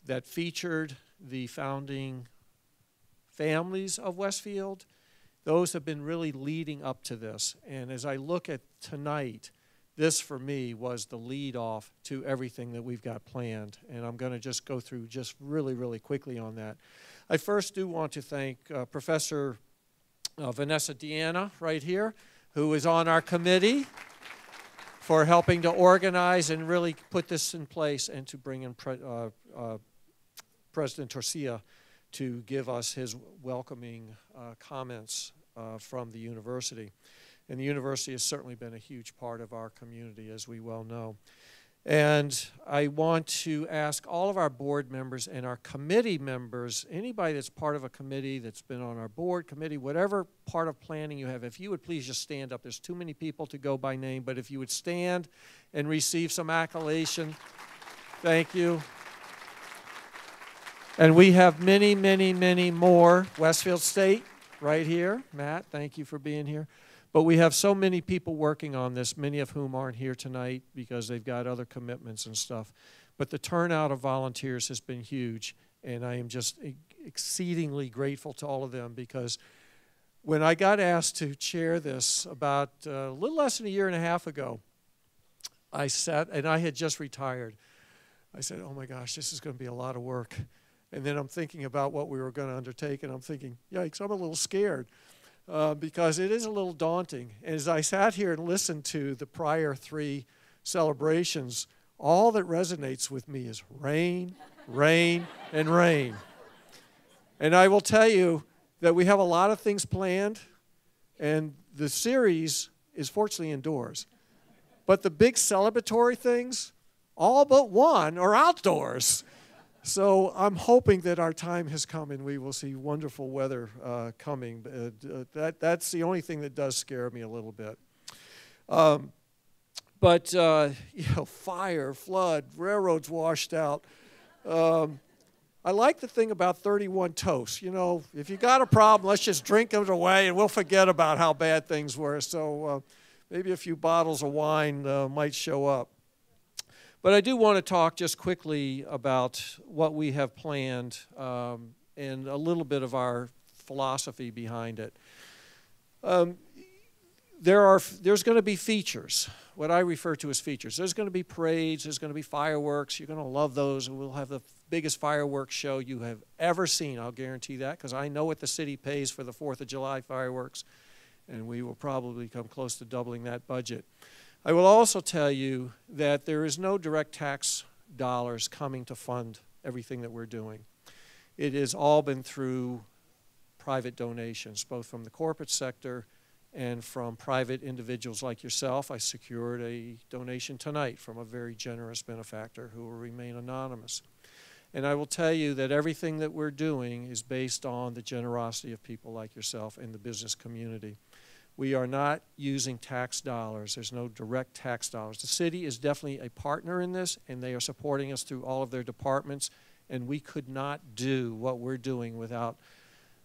that featured the founding families of Westfield. Those have been really leading up to this. And as I look at tonight, this for me was the lead off to everything that we've got planned. And I'm going to just go through just really, really quickly on that. I first do want to thank Professor Vanessa Deanna right here, who is on our committee, for helping to organize and really put this in place and to bring in President Torcia to give us his welcoming comments from the university. And the university has certainly been a huge part of our community, as we well know. And I want to ask all of our board members and our committee members, anybody that's part of a committee that's been on our board, committee, whatever part of planning you have, if you would please just stand up. There's too many people to go by name, but if you would stand and receive some accolation. Thank you. And we have many, many, many more. Westfield State right here. Matt, thank you for being here. But we have so many people working on this, many of whom aren't here tonight because they've got other commitments and stuff. But the turnout of volunteers has been huge, and I am just exceedingly grateful to all of them, because when I got asked to chair this about a little less than a year and a half ago, I sat, and I had just retired. I said, oh my gosh, this is going to be a lot of work. And then I'm thinking about what we were going to undertake, and I'm thinking, yikes, I'm a little scared. Because it is a little daunting. And as I sat here and listened to the prior 3 celebrations, all that resonates with me is rain, rain, and rain. And I will tell you that we have a lot of things planned, and the series is fortunately indoors. But the big celebratory things, all but one, are outdoors. So I'm hoping that our time has come and we will see wonderful weather coming. That's the only thing that does scare me a little bit. But you know, fire, flood, railroads washed out. I like the thing about 31 toasts. You know, if you got a problem, let's just drink it away and we'll forget about how bad things were. So maybe a few bottles of wine might show up. But I do want to talk just quickly about what we have planned and a little bit of our philosophy behind it. There's going to be features, what I refer to as features. There's going to be parades, there's going to be fireworks. You're going to love those, and we'll have the biggest fireworks show you have ever seen. I'll guarantee that, because I know what the city pays for the 4th of July fireworks, and we will probably come close to doubling that budget. I will also tell you that there is no direct tax dollars coming to fund everything that we're doing. It has all been through private donations, both from the corporate sector and from private individuals like yourself. I secured a donation tonight from a very generous benefactor who will remain anonymous. And I will tell you that everything that we're doing is based on the generosity of people like yourself and the business community. We are not using tax dollars. There's no direct tax dollars. The city is definitely a partner in this, and they are supporting us through all of their departments, and we could not do what we're doing without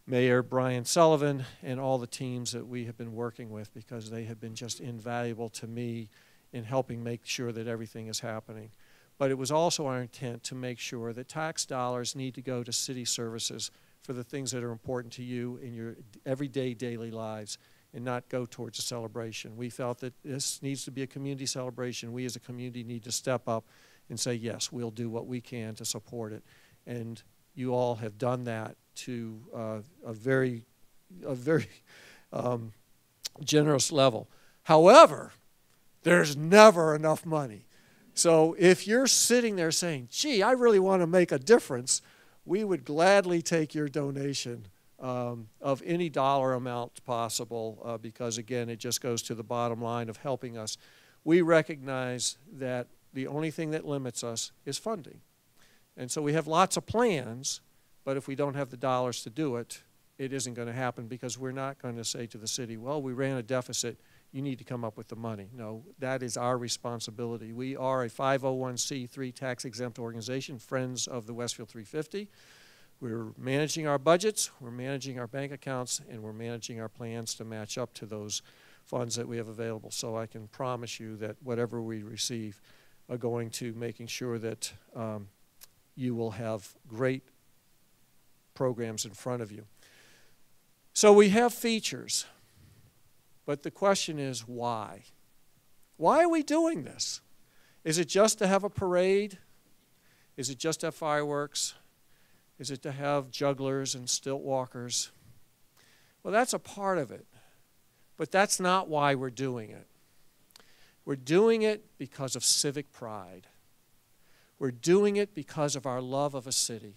Mayor Brian Sullivan and all the teams that we have been working with, because they have been just invaluable to me in helping make sure that everything is happening. But it was also our intent to make sure that tax dollars need to go to city services for the things that are important to you in your everyday, daily lives, and not go towards a celebration. We felt that this needs to be a community celebration. We as a community need to step up and say, yes, we'll do what we can to support it. And you all have done that to a very generous level. However, there's never enough money. So if you're sitting there saying, gee, I really want to make a difference, we would gladly take your donation of any dollar amount possible, because again, it just goes to the bottom line of helping us. We recognize that the only thing that limits us is funding. And so we have lots of plans, but if we don't have the dollars to do it, it isn't going to happen, because we're not going to say to the city, well, we ran a deficit, you need to come up with the money. No, that is our responsibility. We are a 501c3 tax-exempt organization, Friends of the Westfield 350. We're managing our budgets, we're managing our bank accounts, and we're managing our plans to match up to those funds that we have available. So I can promise you that whatever we receive are going to making sure that you will have great programs in front of you. So we have features, but the question is why? Why are we doing this? Is it just to have a parade? Is it just to have fireworks? Is it to have jugglers and stilt walkers? Well, that's a part of it, but that's not why we're doing it. We're doing it because of civic pride. We're doing it because of our love of a city.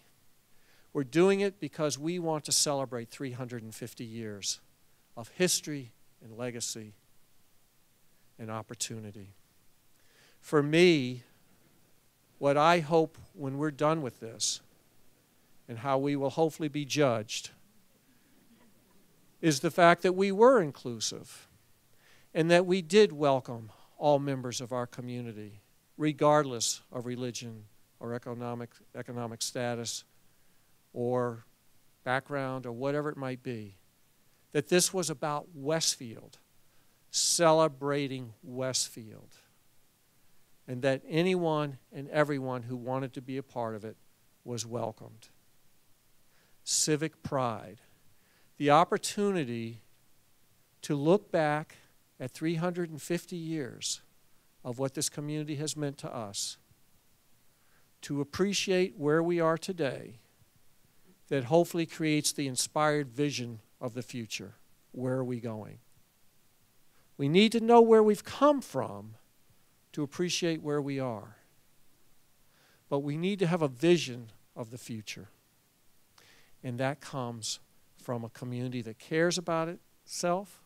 We're doing it because we want to celebrate 350 years of history and legacy and opportunity. For me, what I hope when we're done with this, and how we will hopefully be judged, is the fact that we were inclusive and that we did welcome all members of our community, regardless of religion or economic status or background or whatever it might be. That this was about Westfield, celebrating Westfield, and that anyone and everyone who wanted to be a part of it was welcomed. Civic pride, the opportunity to look back at 350 years of what this community has meant to us, to appreciate where we are today, that hopefully creates the inspired vision of the future. Where are we going? We need to know where we've come from to appreciate where we are. But we need to have a vision of the future. And that comes from a community that cares about itself,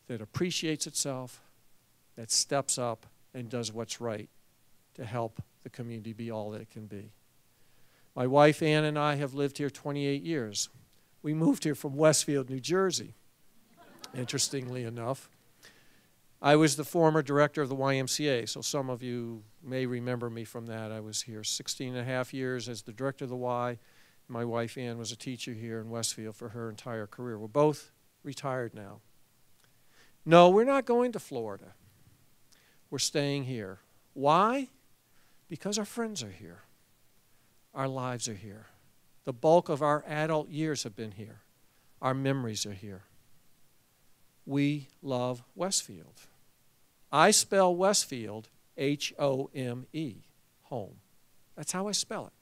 that appreciates itself, that steps up and does what's right to help the community be all that it can be. My wife Ann and I have lived here 28 years. We moved here from Westfield, New Jersey, interestingly enough. I was the former director of the YMCA, so some of you may remember me from that. I was here 16 and a half years as the director of the Y. My wife Ann was a teacher here in Westfield for her entire career. We're both retired now. No, we're not going to Florida. We're staying here. Why? Because our friends are here. Our lives are here. The bulk of our adult years have been here. Our memories are here. We love Westfield. I spell Westfield H-O-M-E, home. That's how I spell it.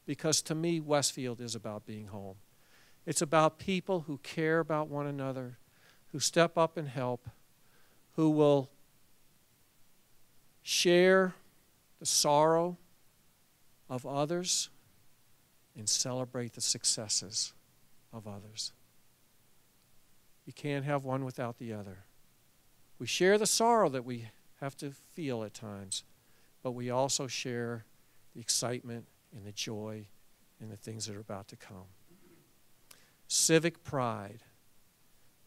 Because to me, Westfield is about being home. It's about people who care about one another, who step up and help, who will share the sorrow of others and celebrate the successes of others. You can't have one without the other. We share the sorrow that we have to feel at times, but we also share the excitement and the joy and the things that are about to come. Civic pride,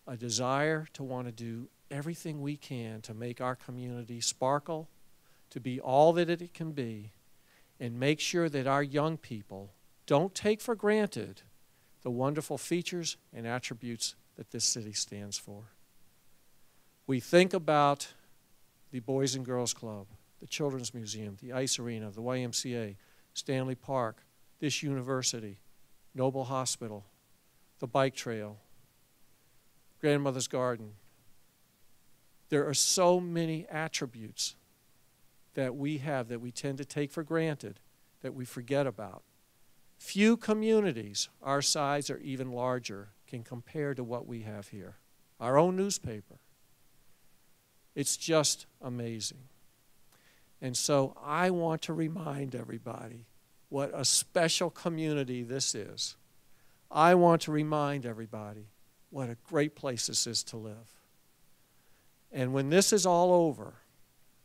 a desire to want to do everything we can to make our community sparkle, to be all that it can be, and make sure that our young people don't take for granted the wonderful features and attributes that this city stands for. We think about the Boys and Girls Club, the Children's Museum, the Ice Arena, the YMCA, Stanley Park, this university, Noble Hospital, the bike trail, Grandmother's Garden. There are so many attributes that we have that we tend to take for granted, that we forget about. Few communities our size or even larger can compare to what we have here. Our own newspaper. It's just amazing. And so I want to remind everybody what a special community this is. I want to remind everybody what a great place this is to live. And when this is all over,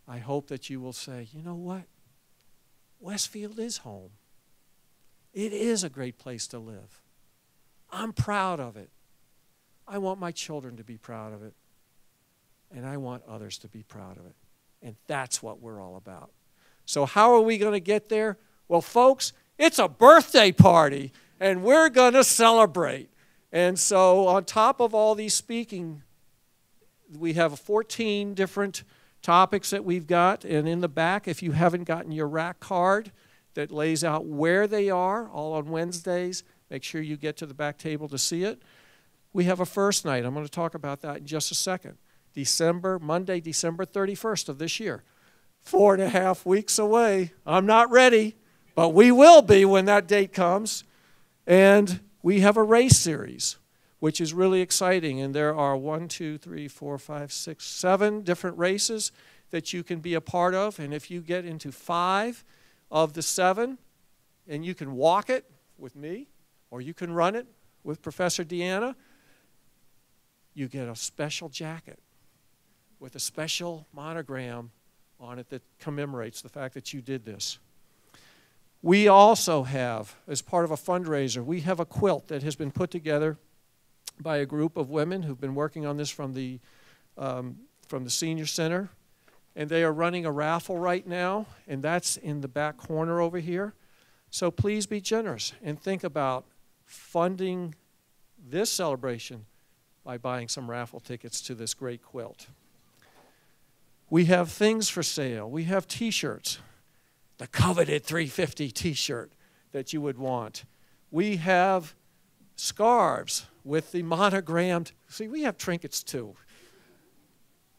I hope that you will say, you know what? Westfield is home. It is a great place to live. I'm proud of it. I want my children to be proud of it. And I want others to be proud of it. And that's what we're all about. So how are we going to get there? Well, folks, it's a birthday party, and we're going to celebrate. And so on top of all these speaking, we have 14 different topics that we've got. And in the back, if you haven't gotten your rack card that lays out where they are, all on Wednesdays, make sure you get to the back table to see it. We have a first night. I'm going to talk about that in just a second. Monday, December 31st of this year. 4.5 weeks away. I'm not ready, but we will be when that date comes. And we have a race series, which is really exciting. And there are 7 different races that you can be a part of. And if you get into 5 of the 7, and you can walk it with me, or you can run it with Professor Deanna, you get a special jacket with a special monogram on it that commemorates the fact that you did this. We also have, as part of a fundraiser, we have a quilt that has been put together by a group of women who've been working on this from the senior center. And they are running a raffle right now, and that's in the back corner over here. So please be generous and think about funding this celebration by buying some raffle tickets to this great quilt. We have things for sale. We have t-shirts, the coveted 350 t-shirt that you would want. We have scarves with the monogrammed, see, we have trinkets too,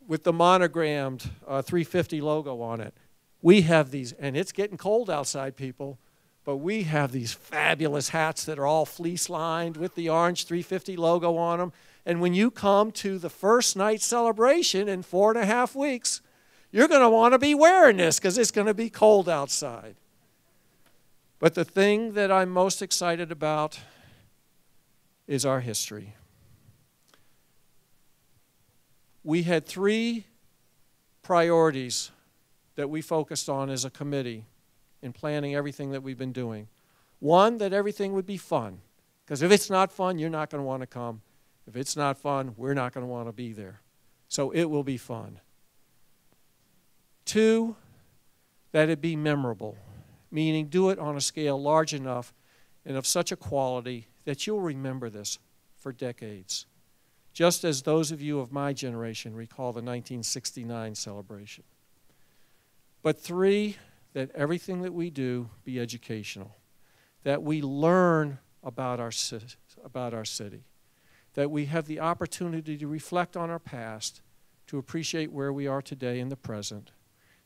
with the monogrammed 350 logo on it. We have these, and it's getting cold outside, people, but we have these fabulous hats that are all fleece lined with the orange 350 logo on them. And when you come to the first night celebration in 4.5 weeks, you're going to want to be wearing this because it's going to be cold outside. But the thing that I'm most excited about is our history. We had 3 priorities that we focused on as a committee in planning everything that we've been doing. One, that everything would be fun. Because if it's not fun, you're not going to want to come. If it's not fun, we're not going to want to be there. So it will be fun. 2, that it be memorable, meaning do it on a scale large enough and of such a quality that you'll remember this for decades. Just as those of you of my generation recall the 1969 celebration. But 3, that everything that we do be educational, that we learn about our city, that we have the opportunity to reflect on our past, to appreciate where we are today in the present,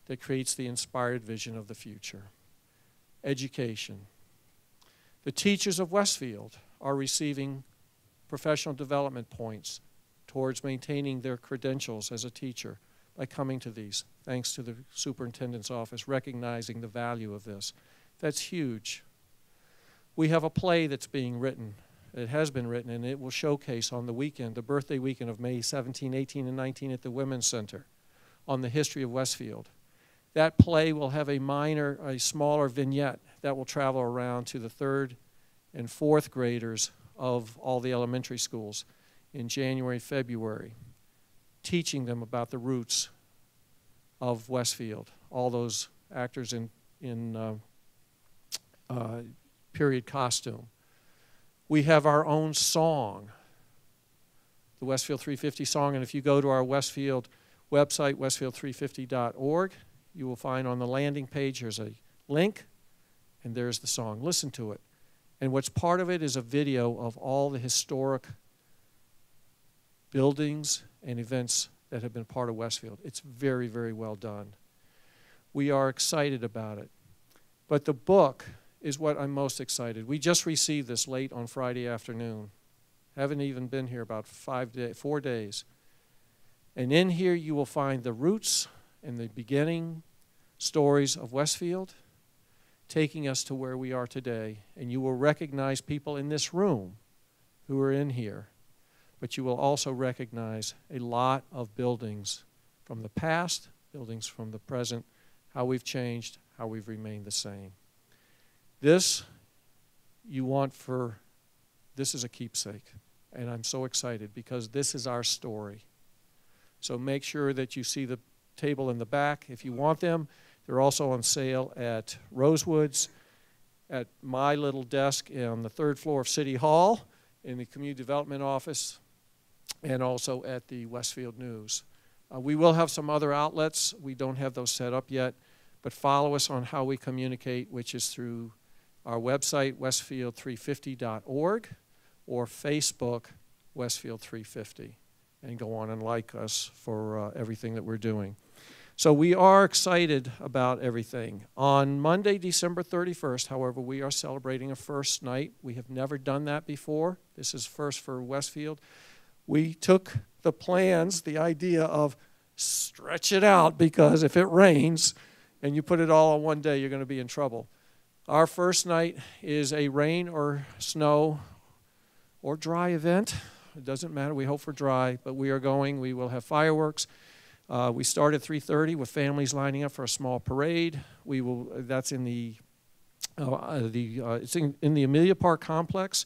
that creates the inspired vision of the future. Education. The teachers of Westfield are receiving professional development points towards maintaining their credentials as a teacher by coming to these, thanks to the superintendent's office recognizing the value of this. That's huge. We have a play that's being written. It has been written, and it will showcase on the weekend, the birthday weekend of May 17, 18, and 19 at the Women's Center on the history of Westfield. That play will have a smaller vignette that will travel around to the 3rd and 4th graders of all the elementary schools in January, February, teaching them about the roots of Westfield, all those actors in period costume. We have our own song, the Westfield 350 song, and if you go to our Westfield website, westfield350.org, you will find on the landing page there's a link, and there's the song. Listen to it. And what's part of it is a video of all the historic buildings and events that have been part of Westfield. It's very, very well done. We are excited about it. But the book is what I'm most excited. We just received this late on Friday afternoon. Haven't even been here about 4 days. And in here you will find the roots and the beginning stories of Westfield, taking us to where we are today. And you will recognize people in this room who are in here. But you will also recognize a lot of buildings from the past, buildings from the present, how we've changed, how we've remained the same. This is a keepsake. And I'm so excited because this is our story. So make sure that you see the table in the back. If you want them, they're also on sale at Rosewood's, at my little desk on the 3rd floor of City Hall, in the Community Development Office, and also at the Westfield News. We will have some other outlets. We don't have those set up yet, but follow us on how we communicate, which is through our website, westfield350.org, or Facebook, Westfield 350. and go on and like us for everything that we're doing. So we are excited about everything. On Monday, December 31st, however, we are celebrating a first night. We have never done that before. This is first for Westfield. We took the plans, the idea of stretch it out, because if it rains and you put it all on one day, you're going to be in trouble. Our first night is a rain or snow or dry event. It doesn't matter. We hope for dry, but we are going. We will have fireworks. We start at 3:30 with families lining up for a small parade. We will. That's in the it's in the Amelia Park complex,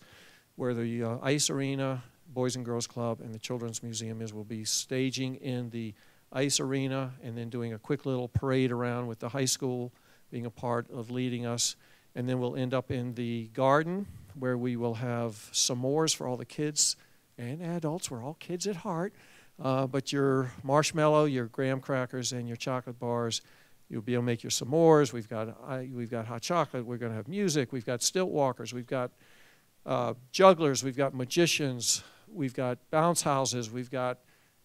where the ice arena, Boys and Girls Club, and the Children's Museum is. Will be staging in the ice arena and then doing a quick little parade around with the high school being a part of leading us. And then we'll end up in the garden, where we will have s'mores for all the kids and adults. We're all kids at heart. But your marshmallow, your graham crackers, and your chocolate bars, you'll be able to make your s'mores. We've got hot chocolate. We're going to have music. We've got stilt walkers. We've got jugglers. We've got magicians. We've got bounce houses. We've got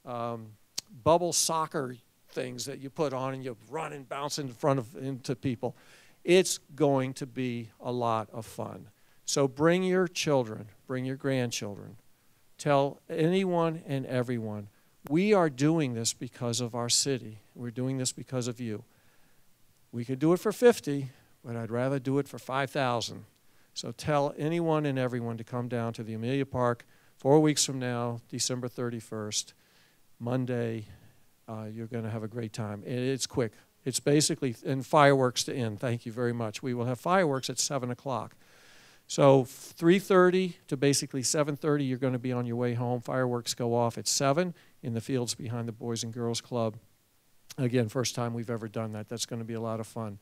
bubble soccer things that you put on and you run and bounce into people. It's going to be a lot of fun. So bring your children, bring your grandchildren. Tell anyone and everyone, we are doing this because of our city. We're doing this because of you. We could do it for 50, but I'd rather do it for 5,000. So tell anyone and everyone to come down to the Amelia Park 4 weeks from now, December 31st, Monday. You're going to have a great time. It's quick. It's basically, and fireworks to end. Thank you very much. We will have fireworks at 7 o'clock. So 3:30 to basically 7:30, you're going to be on your way home. Fireworks go off at 7 in the fields behind the Boys and Girls Club. Again, first time we've ever done that. That's going to be a lot of fun.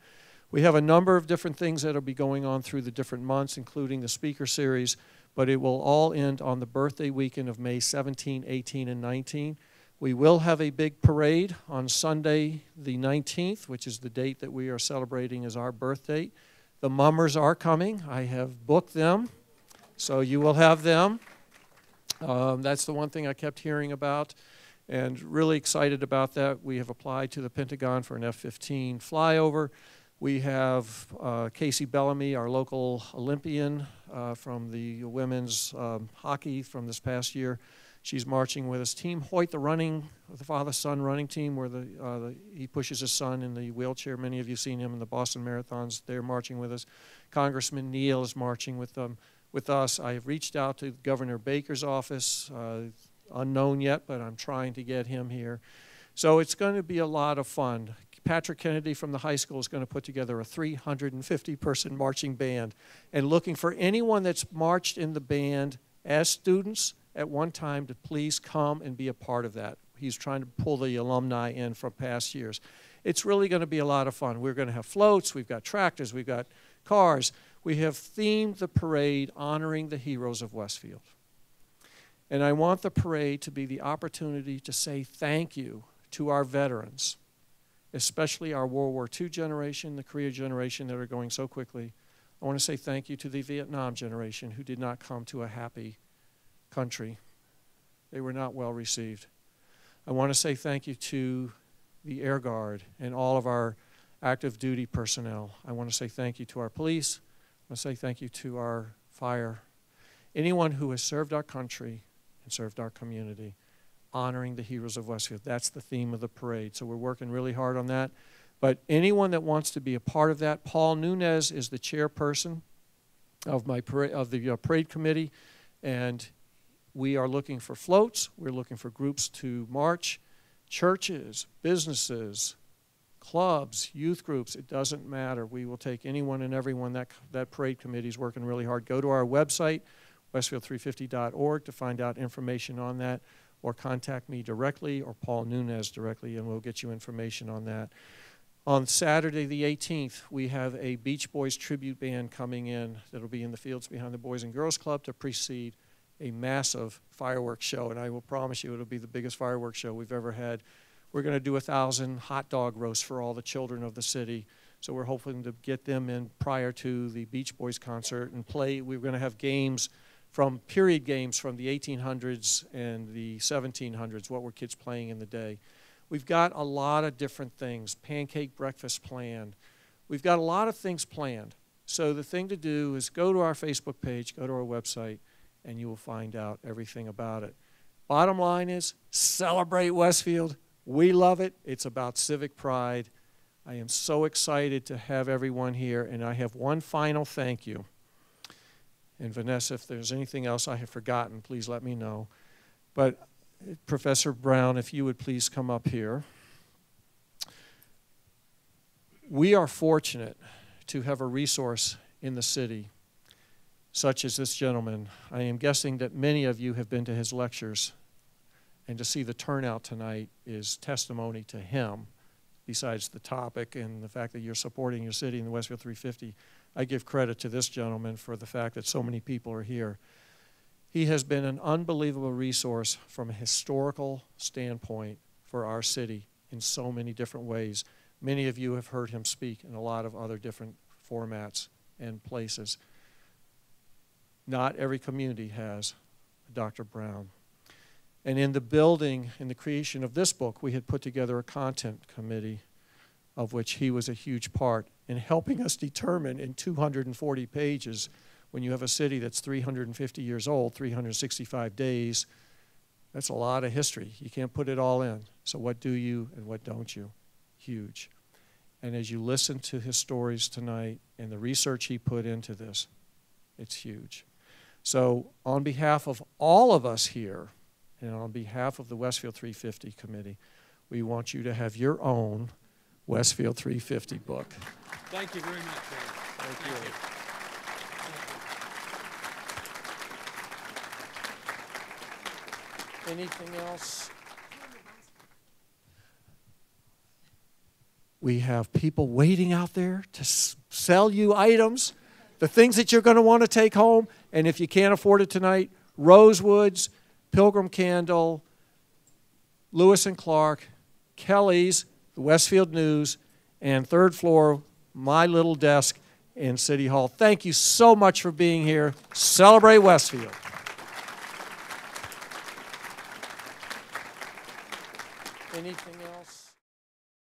We have a number of different things that will be going on through the different months, including the speaker series, but it will all end on the birthday weekend of May 17, 18, and 19. We will have a big parade on Sunday the 19th, which is the date that we are celebrating as our birth date. The mummers are coming. I have booked them, so you will have them. That's the one thing I kept hearing about, and really excited about that. We have applied to the Pentagon for an F-15 flyover. We have Casey Bellamy, our local Olympian from the women's hockey from this past year. She's marching with us. Team Hoyt, the father-son running team, where he pushes his son in the wheelchair. Many of you have seen him in the Boston Marathons. They're marching with us. Congressman Neal is marching with us. I have reached out to Governor Baker's office, unknown yet, but I'm trying to get him here. So it's going to be a lot of fun. Patrick Kennedy from the high school is going to put together a 350-person marching band, and looking for anyone that's marched in the band as students at one time to please come and be a part of that. He's trying to pull the alumni in from past years. It's really going to be a lot of fun. We're going to have floats, we've got tractors, we've got cars. We have themed the parade honoring the heroes of Westfield. And I want the parade to be the opportunity to say thank you to our veterans, especially our World War II generation, the Korea generation that are going so quickly. I want to say thank you to the Vietnam generation who did not come to a happy country. They were not well received. I want to say thank you to the Air Guard and all of our active duty personnel. I want to say thank you to our police. I want to say thank you to our fire. Anyone who has served our country and served our community, honoring the heroes of Westfield. That's the theme of the parade. So we're working really hard on that. But anyone that wants to be a part of that, Paul Nunez is the chairperson of the parade committee, and we are looking for floats. We're looking for groups to march. Churches, businesses, clubs, youth groups, it doesn't matter. We will take anyone and everyone. That parade committee is working really hard. Go to our website, westfield350.org, to find out information on that, or contact me directly or Paul Nunez directly, and we'll get you information on that. On Saturday the 18th, we have a Beach Boys tribute band coming in that'll be in the fields behind the Boys and Girls Club to precede a massive fireworks show, and I will promise you it'll be the biggest fireworks show we've ever had. We're going to do 1,000 hot dog roasts for all the children of the city, so we're hoping to get them in prior to the Beach Boys concert and play. We're going to have games from period games from the 1800s and the 1700s. What were kids playing in the day? We've got a lot of different things. Pancake breakfast planned. We've got a lot of things planned. So the thing to do is go to our Facebook page, go to our website, and you will find out everything about it. Bottom line is, celebrate Westfield. We love it. It's about civic pride. I am so excited to have everyone here, and I have one final thank you. And Vanessa, if there's anything else I have forgotten, please let me know. But Professor Brown, if you would please come up here. We are fortunate to have a resource in the city such as this gentleman. I am guessing that many of you have been to his lectures, and to see the turnout tonight is testimony to him, besides the topic and the fact that you're supporting your city in the Westfield 350. I give credit to this gentleman for the fact that so many people are here. He has been an unbelievable resource from a historical standpoint for our city in so many different ways. Many of you have heard him speak in a lot of other different formats and places. Not every community has a Dr. Brown. And in the building, in the creation of this book, we had put together a content committee of which he was a huge part in helping us determine in 240 pages, when you have a city that's 350 years old, 365 days, that's a lot of history. You can't put it all in. So what do you and what don't you? Huge. And as you listen to his stories tonight and the research he put into this, it's huge. So on behalf of all of us here, and on behalf of the Westfield 350 Committee, we want you to have your own Westfield 350 book. Thank you very much, Dave. Thank you. Anything else? We have people waiting out there to sell you items, the things that you're going to want to take home. And if you can't afford it tonight, Rosewoods, Pilgrim Candle, Lewis and Clark, Kelly's, the Westfield News, and third floor, my little desk in City Hall. Thank you so much for being here. Celebrate Westfield. Anything else?